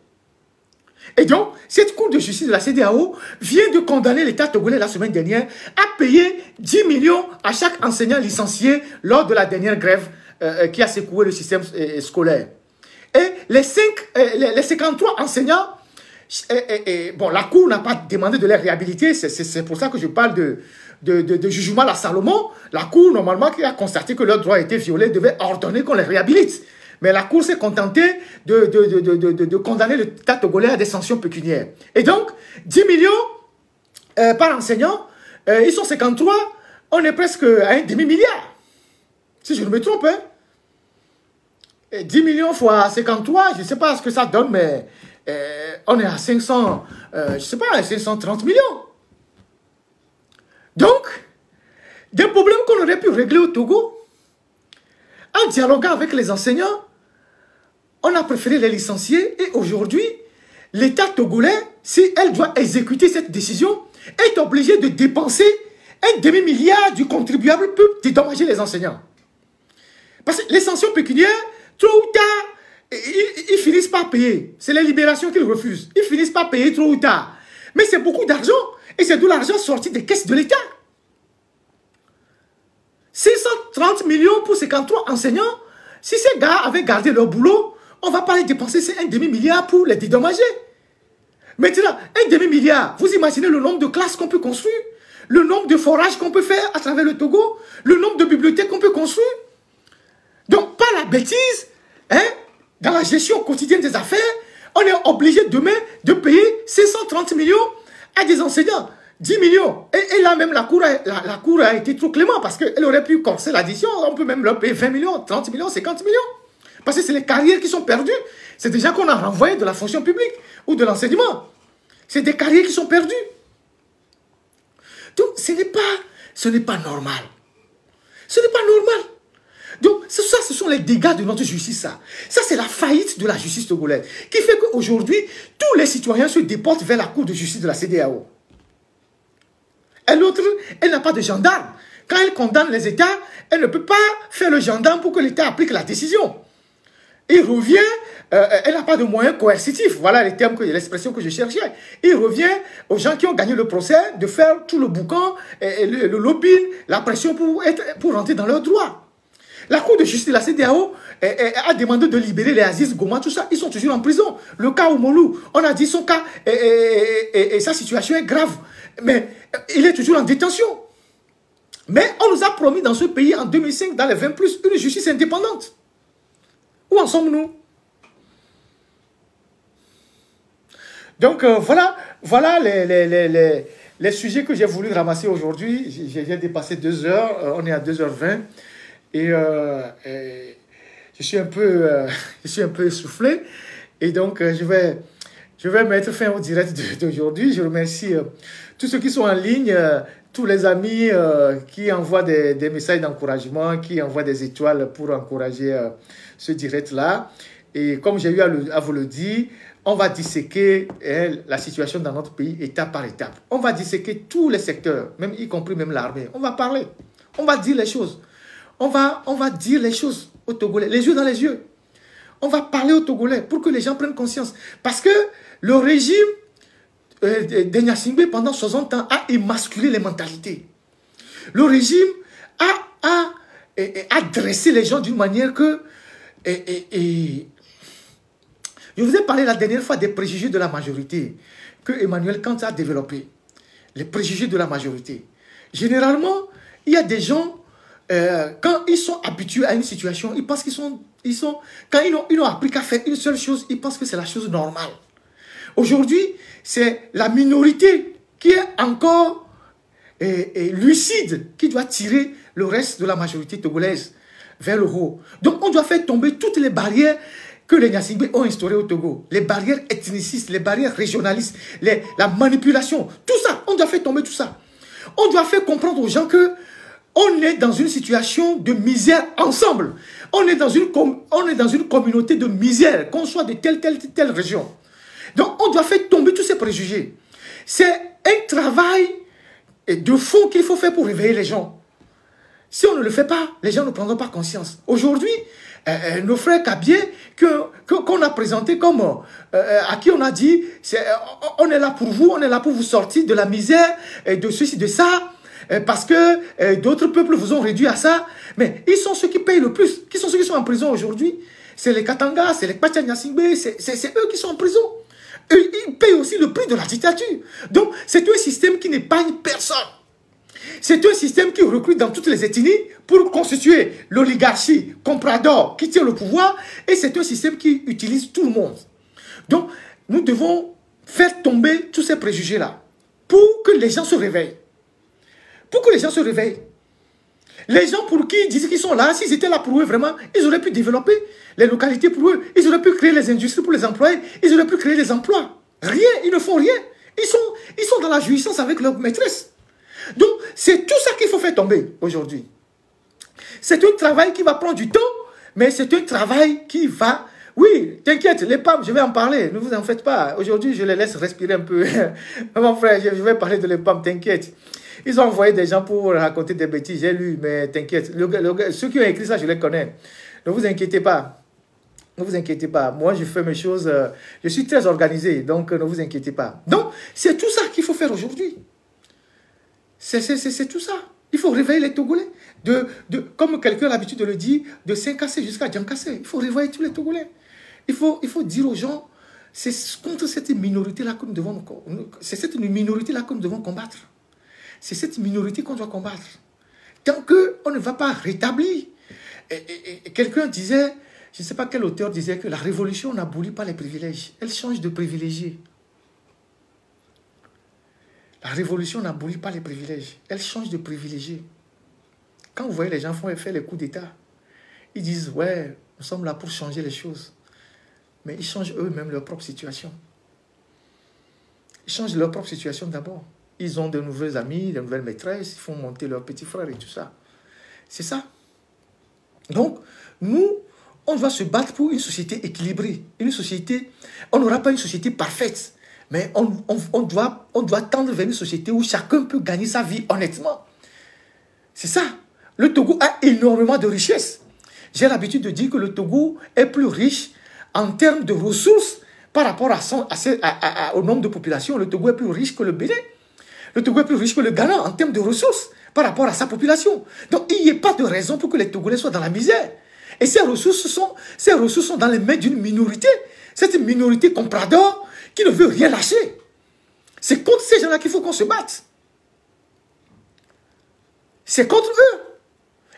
Et donc, cette Cour de justice de la CEDEAO vient de condamner l'État togolais la semaine dernière à payer 10 millions à chaque enseignant licencié lors de la dernière grève qui a secoué le système scolaire. Et les 53 enseignants, bon, la Cour n'a pas demandé de les réhabiliter, c'est pour ça que je parle de jugement à Salomon. La Cour, normalement, qui a constaté que leurs droits étaient violés, devait ordonner qu'on les réhabilite. Mais la Cour s'est contentée de condamner l'État togolais à des sanctions pécuniaires. Et donc, 10 millions par enseignant, ils sont 53, on est presque à un demi-milliard. Si je ne me trompe, hein. 10 millions fois 53, je ne sais pas ce que ça donne, mais on est à 500, je ne sais pas, 530 millions. Donc, des problèmes qu'on aurait pu régler au Togo, en dialoguant avec les enseignants, on a préféré les licencier et aujourd'hui, l'État togolais, si elle doit exécuter cette décision, est obligé de dépenser un demi-milliard du contribuable pour dédommager les enseignants. Parce que les sanctions pécuniaires, tôt ou tard, ils finissent par payer. C'est les libérations qu'ils refusent. Ils finissent par payer tôt ou tard. Mais c'est beaucoup d'argent et c'est de l'argent sorti des caisses de l'État. 630 millions pour 53 enseignants. Si ces gars avaient gardé leur boulot, on ne va pas les dépenser, c'est un demi-milliard pour les dédommager. Maintenant, un demi-milliard, vous imaginez le nombre de classes qu'on peut construire, le nombre de forages qu'on peut faire à travers le Togo, le nombre de bibliothèques qu'on peut construire. Donc, pas la bêtise, hein, dans la gestion quotidienne des affaires, on est obligé demain de payer 630 millions à des enseignants. 10 millions. Et là même, la cour a été trop clémente parce qu'elle aurait pu corser l'addition. On peut même leur payer 20 millions, 30 millions, 50 millions. Parce que c'est les carrières qui sont perdues. C'est déjà qu'on a renvoyé de la fonction publique ou de l'enseignement. C'est des carrières qui sont perdues. Donc, ce n'est pas normal. Ce n'est pas normal. Donc, ça, ce sont les dégâts de notre justice, ça. Ça, c'est la faillite de la justice togolaise qui fait qu'aujourd'hui, tous les citoyens se déportent vers la Cour de justice de la CEDEAO. Et l'autre, elle n'a pas de gendarme. Quand elle condamne les États, elle ne peut pas faire le gendarme pour que l'État applique la décision. Il revient, elle n'a pas de moyens coercitifs. Voilà les termes, l'expression que je cherchais. Il revient aux gens qui ont gagné le procès de faire tout le boucan, le lobbying, la pression pour rentrer dans leurs droits. La Cour de justice de la CEDEAO a demandé de libérer les Aziz Goma, tout ça. Ils sont toujours en prison. Le cas Oumolou, on a dit son cas et sa situation est grave. Mais il est toujours en détention. Mais on nous a promis dans ce pays, en 2005, dans les 20+, une justice indépendante. Où en sommes-nous? Donc, voilà les sujets que j'ai voulu ramasser aujourd'hui. J'ai dépassé 2 heures. On est à 2h20. Et je suis un peu essoufflé. Et donc, je vais mettre fin au direct d'aujourd'hui. Je remercie tous ceux qui sont en ligne, tous les amis qui envoient des messages d'encouragement, qui envoient des étoiles pour encourager ce direct-là. Et comme j'ai eu à vous le dire, on va disséquer la situation dans notre pays étape par étape. On va disséquer tous les secteurs, même y compris même l'armée. On va parler, on va dire les choses. On va dire les choses aux Togolais, les yeux dans les yeux. On va parler aux Togolais pour que les gens prennent conscience. Parce que le régime de Gnassingbé pendant 60 ans a émasculé les mentalités. Le régime a dressé les gens d'une manière que... Je vous ai parlé la dernière fois des préjugés de la majorité que Emmanuel Kant a développé. Les préjugés de la majorité. Généralement, il y a des gens, quand ils sont habitués à une situation, ils pensent quand ils n'ont appris qu'à faire une seule chose, ils pensent que c'est la chose normale. Aujourd'hui, c'est la minorité qui est encore lucide, qui doit tirer le reste de la majorité togolaise vers le haut. Donc, on doit faire tomber toutes les barrières que les Gnassingbé ont instaurées au Togo. Les barrières ethnicistes, les barrières régionalistes, la manipulation, tout ça, on doit faire tomber tout ça. On doit faire comprendre aux gens que on est dans une situation de misère ensemble. On est dans une communauté de misère, qu'on soit de telle région. Donc, on doit faire tomber tous ces préjugés. C'est un travail de fond qu'il faut faire pour réveiller les gens. Si on ne le fait pas, les gens ne prendront pas conscience. Aujourd'hui, nos frères Kabyé, qu'on a présenté comme, à qui on a dit, on est là pour vous, on est là pour vous sortir de la misère, de ceci, de ça, parce que d'autres peuples vous ont réduit à ça. Mais ils sont ceux qui payent le plus. Qui sont ceux qui sont en prison aujourd'hui? C'est les Katanga, c'est les Kpacha Gnassingbé, c'est eux qui sont en prison. Ils payent aussi le prix de la dictature. Donc, c'est un système qui n'épargne personne. C'est un système qui recrute dans toutes les ethnies pour constituer l'oligarchie comprador qui tient le pouvoir. Et c'est un système qui utilise tout le monde. Donc, nous devons faire tomber tous ces préjugés-là pour que les gens se réveillent. Pour que les gens se réveillent. Les gens pour qui ils disent qu'ils sont là, s'ils étaient là pour eux vraiment, ils auraient pu développer les localités pour eux. Ils auraient pu créer les industries pour les employés. Ils auraient pu créer les emplois. Rien, ils ne font rien. Ils sont dans la jouissance avec leur maîtresse. Donc, c'est tout ça qu'il faut faire tomber aujourd'hui. C'est un travail qui va prendre du temps, mais c'est un travail qui va... Oui, t'inquiète, les PAM, je vais en parler, ne vous en faites pas. Aujourd'hui, je les laisse respirer un peu. Mon frère, je vais parler de les PAM, t'inquiète. Ils ont envoyé des gens pour raconter des bêtises, j'ai lu, mais t'inquiète. Ceux qui ont écrit ça, je les connais. Ne vous inquiétez pas. Ne vous inquiétez pas. Moi, je fais mes choses. Je suis très organisé, donc ne vous inquiétez pas. Donc, c'est tout ça qu'il faut faire aujourd'hui. C'est tout ça. Il faut réveiller les Togolais. Comme quelqu'un a l'habitude de le dire, de Saint-Cassé jusqu'à Djankassé. Il faut réveiller tous les Togolais. Il faut dire aux gens, c'est contre cette minorité-là que nous devons combattre. C'est cette minorité qu'on doit combattre. Tant qu'on ne va pas rétablir. Quelqu'un disait, je ne sais pas quel auteur disait que la révolution n'abolit pas les privilèges. Elle change de privilégiés. La révolution n'abolit pas les privilèges. Elle change de privilégiés. Quand vous voyez les gens faire les coups d'État, ils disent, ouais, nous sommes là pour changer les choses. Mais ils changent eux-mêmes leur propre situation. Ils changent leur propre situation d'abord. Ils ont de nouveaux amis, de nouvelles maîtresses, ils font monter leurs petits frères et tout ça. C'est ça. Donc, nous, on doit se battre pour une société équilibrée. Une société, on n'aura pas une société parfaite. Mais on doit tendre vers une société où chacun peut gagner sa vie honnêtement. C'est ça. Le Togo a énormément de richesses. J'ai l'habitude de dire que le Togo est plus riche en termes de ressources par rapport au nombre de population. Le Togo est plus riche que le Bénin. Le Togo est plus riche que le Ghana en termes de ressources. par rapport à sa population. Donc, il n'y a pas de raison pour que les Togolais soient dans la misère. Et ces ressources sont dans les mains d'une minorité. C'est une minorité comprador qui ne veut rien lâcher. C'est contre ces gens-là qu'il faut qu'on se batte. C'est contre eux.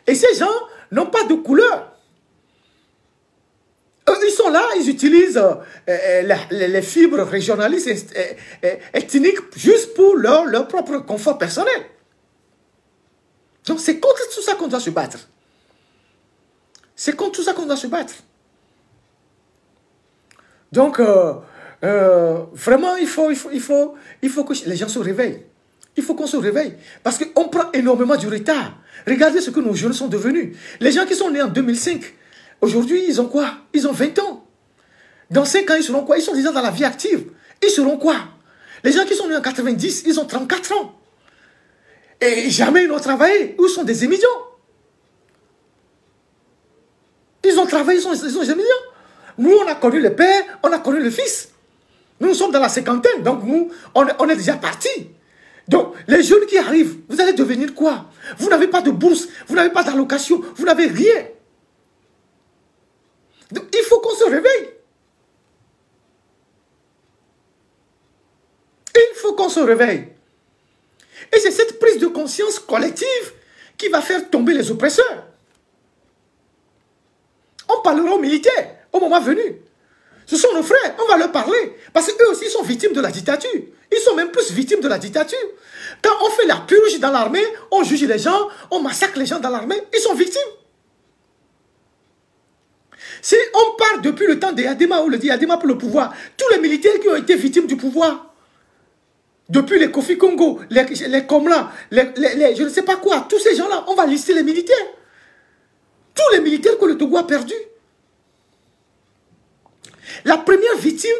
Et ces gens n'ont pas de couleur. Eux, ils sont là, ils utilisent les fibres régionalistes ethniques juste pour leur propre confort personnel. Donc c'est contre tout ça qu'on doit se battre. C'est contre tout ça qu'on doit se battre. Donc, vraiment, il faut que les gens se réveillent. Il faut qu'on se réveille. Parce qu'on prend énormément du retard. Regardez ce que nos jeunes sont devenus. Les gens qui sont nés en 2005, aujourd'hui, ils ont quoi? Ils ont 20 ans. Dans 5 ans, ils seront quoi? Ils sont déjà dans la vie active. Ils seront quoi? Les gens qui sont nés en 90, ils ont 34 ans. Et jamais ils n'ont travaillé. Ils sont des émigrants. Ils ont travaillé, ils sont des émigrants. Nous, on a connu le père, on a connu le fils. Nous sommes dans la cinquantaine, donc nous, on est déjà partis. Donc, les jeunes qui arrivent, vous allez devenir quoi? Vous n'avez pas de bourse, vous n'avez pas d'allocation, vous n'avez rien. Donc, il faut qu'on se réveille. Il faut qu'on se réveille. Et c'est cette prise de conscience collective qui va faire tomber les oppresseurs. On parlera aux militaires au moment venu. Ce sont nos frères, on va leur parler. Parce qu'eux aussi sont victimes de la dictature. Ils sont même plus victimes de la dictature. Quand on fait la purge dans l'armée, on juge les gens, on massacre les gens dans l'armée, ils sont victimes. Si on part depuis le temps des Yadema ou le Yadema pour le pouvoir, tous les militaires qui ont été victimes du pouvoir, depuis les Kofi Congo, les Komla, je ne sais pas quoi, tous ces gens-là, on va lister les militaires. Tous les militaires que le Togo a perdus. La première victime,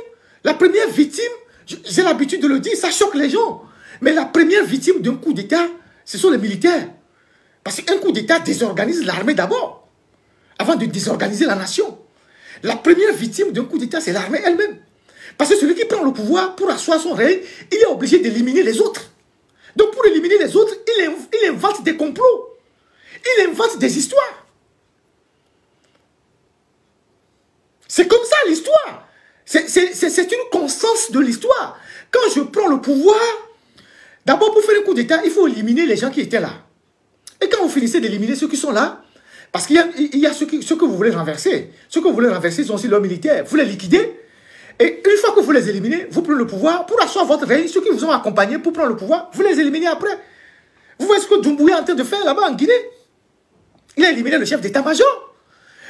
j'ai l'habitude de le dire, ça choque les gens. Mais la première victime d'un coup d'État, ce sont les militaires. Parce qu'un coup d'État désorganise l'armée d'abord, avant de désorganiser la nation. La première victime d'un coup d'État, c'est l'armée elle-même. Parce que celui qui prend le pouvoir pour asseoir son règne, il est obligé d'éliminer les autres. Donc pour éliminer les autres, il invente des complots. Il invente des histoires. C'est comme ça l'histoire. C'est une constance de l'histoire. Quand je prends le pouvoir, d'abord pour faire un coup d'État, il faut éliminer les gens qui étaient là. Et quand vous finissez d'éliminer ceux qui sont là, parce qu'il y a ceux que vous voulez renverser. Ceux que vous voulez renverser sont aussi leurs militaires. Vous les liquidez. Et une fois que vous les éliminez, vous prenez le pouvoir pour asseoir votre règne. Ceux qui vous ont accompagné pour prendre le pouvoir, vous les éliminez après. Vous voyez ce que Doumbouya est en train de faire là-bas en Guinée? Il a éliminé le chef d'état-major.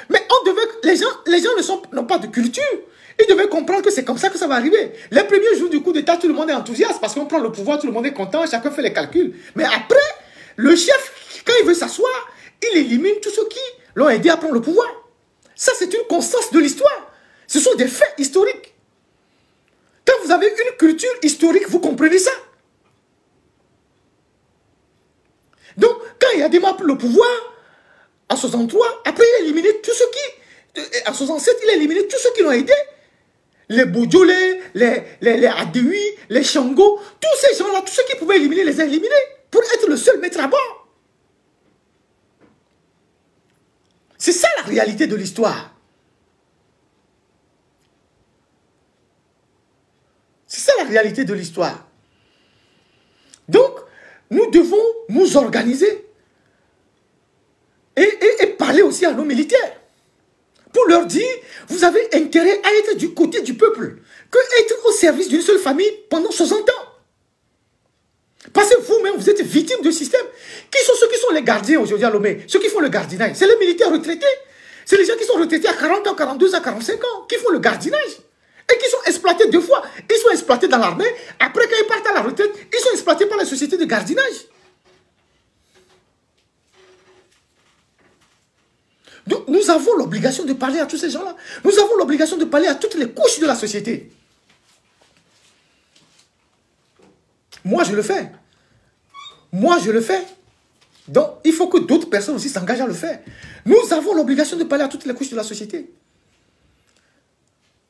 Mais les gens n'ont pas de culture. Ils devaient comprendre que c'est comme ça que ça va arriver. Les premiers jours du coup d'État, tout le monde est enthousiaste parce qu'on prend le pouvoir, tout le monde est content, chacun fait les calculs. Mais après, le chef, quand il veut s'asseoir, il élimine tous ceux qui l'ont aidé à prendre le pouvoir. Ça, c'est une constance de l'histoire. Ce sont des faits historiques. Quand vous avez une culture historique, vous comprenez ça. Donc, quand il y a des pour le pouvoir, en 63, après il a éliminé tous ceux qui... En 67, il a éliminé tous ceux qui l'ont aidé. Les Boudjolais, les Adewi, les Shango, tous ces gens-là, tous ceux qui pouvaient éliminer, les a éliminés pour être le seul maître à bord. C'est ça la réalité de l'histoire. C'est ça la réalité de l'histoire. Donc, nous devons nous organiser et parler aussi à nos militaires. Pour leur dire, vous avez intérêt à être du côté du peuple, que être au service d'une seule famille pendant 60 ans. Parce que vous-même, vous êtes victime du système. Qui sont ceux qui sont les gardiens aujourd'hui à Lomé? Ceux qui font le gardinage, c'est les militaires retraités. C'est les gens qui sont retraités à 40 ans, 42 ans, 45 ans, qui font le gardinage. Et qui sont exploités deux fois. Ils sont exploités dans l'armée. Après, quand ils partent à la retraite, ils sont exploités par les sociétés de gardinage. Donc, nous avons l'obligation de parler à tous ces gens-là. Nous avons l'obligation de parler à toutes les couches de la société. Moi, je le fais. Moi, je le fais. Donc, il faut que d'autres personnes aussi s'engagent à le faire. Nous avons l'obligation de parler à toutes les couches de la société.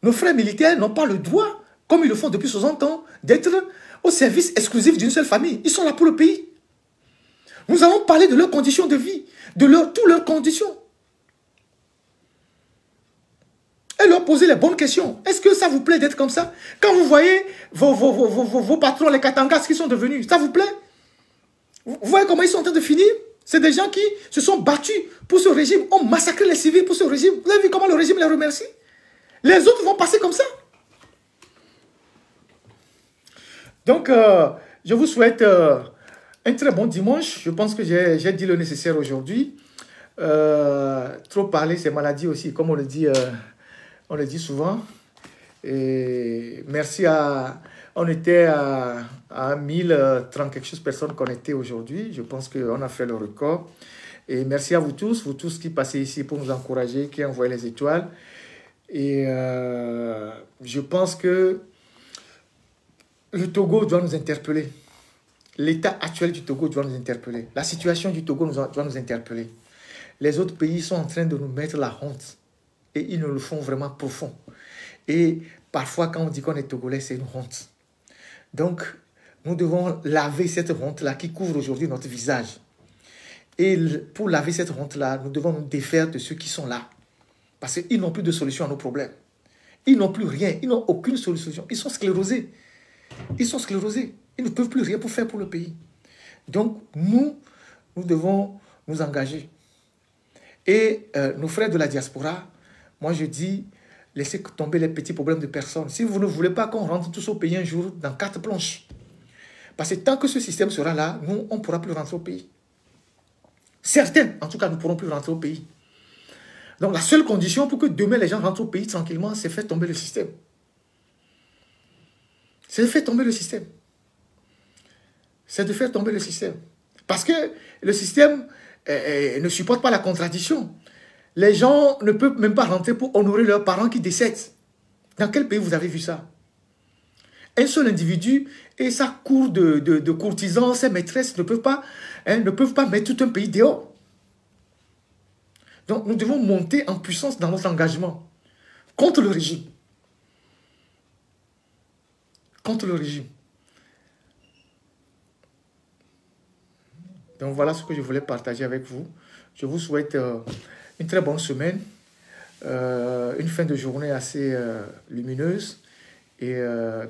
Nos frères militaires n'ont pas le droit, comme ils le font depuis 60 ans, d'être au service exclusif d'une seule famille. Ils sont là pour le pays. Nous allons parler de leurs conditions de vie, de toutes leurs conditions. Et leur poser les bonnes questions. Est-ce que ça vous plaît d'être comme ça? Quand vous voyez vos patrons, les Katangas qui sont devenus, ça vous plaît? Vous voyez comment ils sont en train de finir? C'est des gens qui se sont battus pour ce régime, ont massacré les civils pour ce régime. Vous avez vu comment le régime les remercie? Les autres vont passer comme ça. Donc, je vous souhaite un très bon dimanche. Je pense que j'ai dit le nécessaire aujourd'hui. Trop parler, c'est maladie aussi, comme on le dit souvent. Et merci à... On était à 1030 quelque chose de personnes connectées aujourd'hui. Je pense qu'on a fait le record. Et merci à vous tous qui passez ici pour nous encourager, qui envoyez les étoiles. Et je pense que le Togo doit nous interpeller. L'état actuel du Togo doit nous interpeller. La situation du Togo doit nous interpeller. Les autres pays sont en train de nous mettre la honte. Et ils nous le font vraiment profond. Et parfois, quand on dit qu'on est Togolais, c'est une honte. Donc, nous devons laver cette honte-là qui couvre aujourd'hui notre visage. Et pour laver cette honte-là, nous devons nous défaire de ceux qui sont là. Parce qu'ils n'ont plus de solution à nos problèmes. Ils n'ont plus rien. Ils n'ont aucune solution. Ils sont sclérosés. Ils sont sclérosés. Ils ne peuvent plus rien pour faire pour le pays. Donc, nous devons nous engager. Et nos frères de la diaspora, moi je dis, laissez tomber les petits problèmes de personnes. Si vous ne voulez pas qu'on rentre tous au pays un jour dans 4 planches. Parce que tant que ce système sera là, nous, on ne pourra plus rentrer au pays. Certains, en tout cas, ne pourront plus rentrer au pays. Donc la seule condition pour que demain les gens rentrent au pays tranquillement, c'est faire tomber le système. C'est de faire tomber le système. C'est de faire tomber le système. Parce que le système ne supporte pas la contradiction. Les gens ne peuvent même pas rentrer pour honorer leurs parents qui décèdent. Dans quel pays vous avez vu ça? Un seul individu et sa cour de courtisans, ses maîtresses ne peuvent pas mettre tout un pays dehors. Donc nous devons monter en puissance dans notre engagement contre le régime. Contre le régime. Donc voilà ce que je voulais partager avec vous. Je vous souhaite une très bonne semaine, une fin de journée assez lumineuse et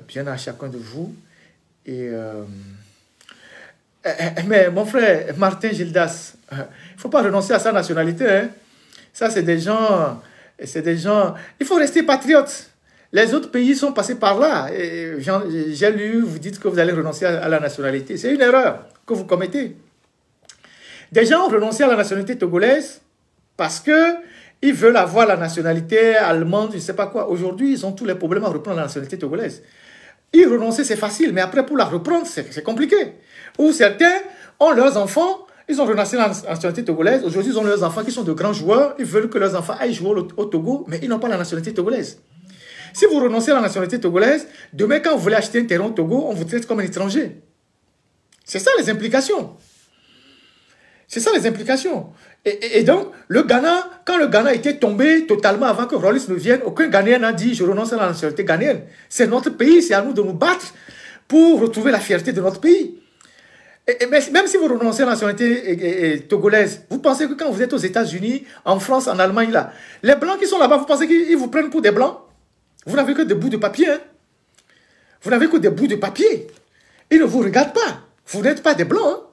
bien à chacun de vous. Et, mais mon frère Martin Gildas, il ne faut pas renoncer à sa nationalité. Hein. Ça, c'est des gens... Il faut rester patriote. Les autres pays sont passés par là. J'ai lu, vous dites que vous allez renoncer à la nationalité. C'est une erreur que vous commettez. Des gens ont renoncé à la nationalité togolaise parce qu'ils veulent avoir la nationalité allemande, je ne sais pas quoi. Aujourd'hui, ils ont tous les problèmes à reprendre la nationalité togolaise. Y renoncer, c'est facile, mais après, pour la reprendre, c'est compliqué. Ou certains ont leurs enfants, ils ont renoncé à la nationalité togolaise. Aujourd'hui, ils ont leurs enfants qui sont de grands joueurs. Ils veulent que leurs enfants aillent jouer au Togo, mais ils n'ont pas la nationalité togolaise. Si vous renoncez à la nationalité togolaise, demain, quand vous voulez acheter un terrain au Togo, on vous traite comme un étranger. C'est ça les implications. C'est ça les implications. Et donc, le Ghana, quand le Ghana était tombé totalement avant que Rawlings ne vienne, aucun Ghanéen n'a dit « je renonce à la nationalité ghanéenne ». C'est notre pays, c'est à nous de nous battre pour retrouver la fierté de notre pays. Mais même si vous renoncez à la nationalité togolaise, vous pensez que quand vous êtes aux États-Unis, en France, en Allemagne, là, les Blancs qui sont là-bas, vous pensez qu'ils vous prennent pour des Blancs? Vous n'avez que des bouts de papier. Hein? Vous n'avez que des bouts de papier. Ils ne vous regardent pas. Vous n'êtes pas des Blancs. Hein?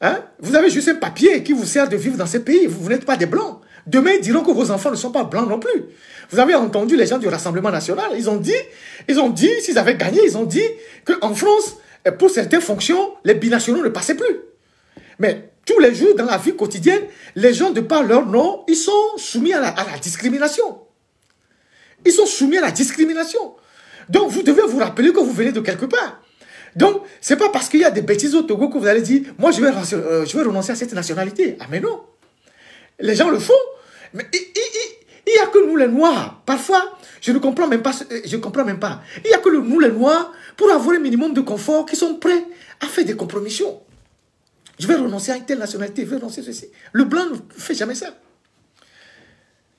Hein? Vous avez juste un papier qui vous sert de vivre dans ces pays. Vous n'êtes pas des Blancs. Demain, ils diront que vos enfants ne sont pas Blancs non plus. Vous avez entendu les gens du Rassemblement national. Ils ont dit, s'ils avaient gagné, ils ont dit qu'en France, pour certaines fonctions, les binationaux ne passaient plus. Mais tous les jours, dans la vie quotidienne, les gens, de par leur nom, ils sont soumis à la discrimination. Ils sont soumis à la discrimination. Donc, vous devez vous rappeler que vous venez de quelque part. Donc, ce n'est pas parce qu'il y a des bêtises au Togo que vous allez dire « moi, je vais renoncer à cette nationalité ». Ah, mais non. Les gens le font. Mais il n'y a que nous, les Noirs. Parfois, je ne comprends même pas. Je comprends même pas. Il n'y a que nous, les Noirs, pour avoir un minimum de confort, qui sont prêts à faire des compromissions. Je vais renoncer à une telle nationalité, je vais renoncer à ceci. Le Blanc ne fait jamais ça.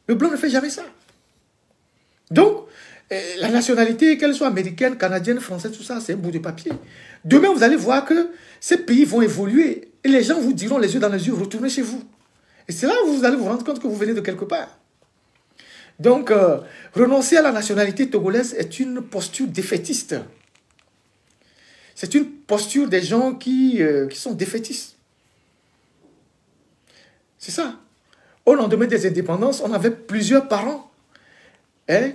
Le Blanc ne fait jamais ça. Donc, la nationalité, qu'elle soit américaine, canadienne, française, tout ça, c'est un bout de papier. Demain, vous allez voir que ces pays vont évoluer. Et les gens vous diront les yeux dans les yeux, retournez chez vous. Et c'est là où vous allez vous rendre compte que vous venez de quelque part. Donc, renoncer à la nationalité togolaise est une posture défaitiste. C'est une posture des gens qui sont défaitistes. C'est ça. Au lendemain des indépendances, on avait plusieurs parents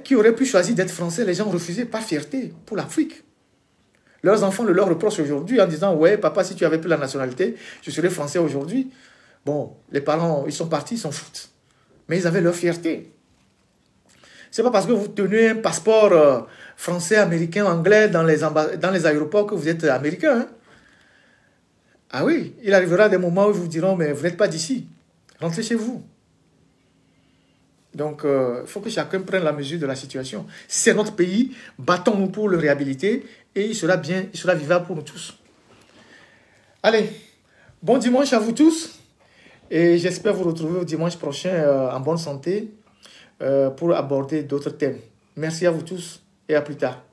qui auraient pu choisir d'être français. Les gens refusaient par fierté pour l'Afrique. Leurs enfants le leur reprochent aujourd'hui en disant « Ouais, papa, si tu avais pris la nationalité, je serais français aujourd'hui. » Bon, les parents, ils sont partis, ils s'en foutent. Mais ils avaient leur fierté. C'est pas parce que vous tenez un passeport français, américain, anglais dans les aéroports que vous êtes américain. Hein? Ah oui, il arrivera des moments où ils vous diront « Mais vous n'êtes pas d'ici. Rentrez chez vous. » Donc, il faut que chacun prenne la mesure de la situation. C'est notre pays, battons-nous pour le réhabiliter et il sera bien, il sera vivable pour nous tous. Allez, bon dimanche à vous tous et j'espère vous retrouver au dimanche prochain en bonne santé pour aborder d'autres thèmes. Merci à vous tous et à plus tard.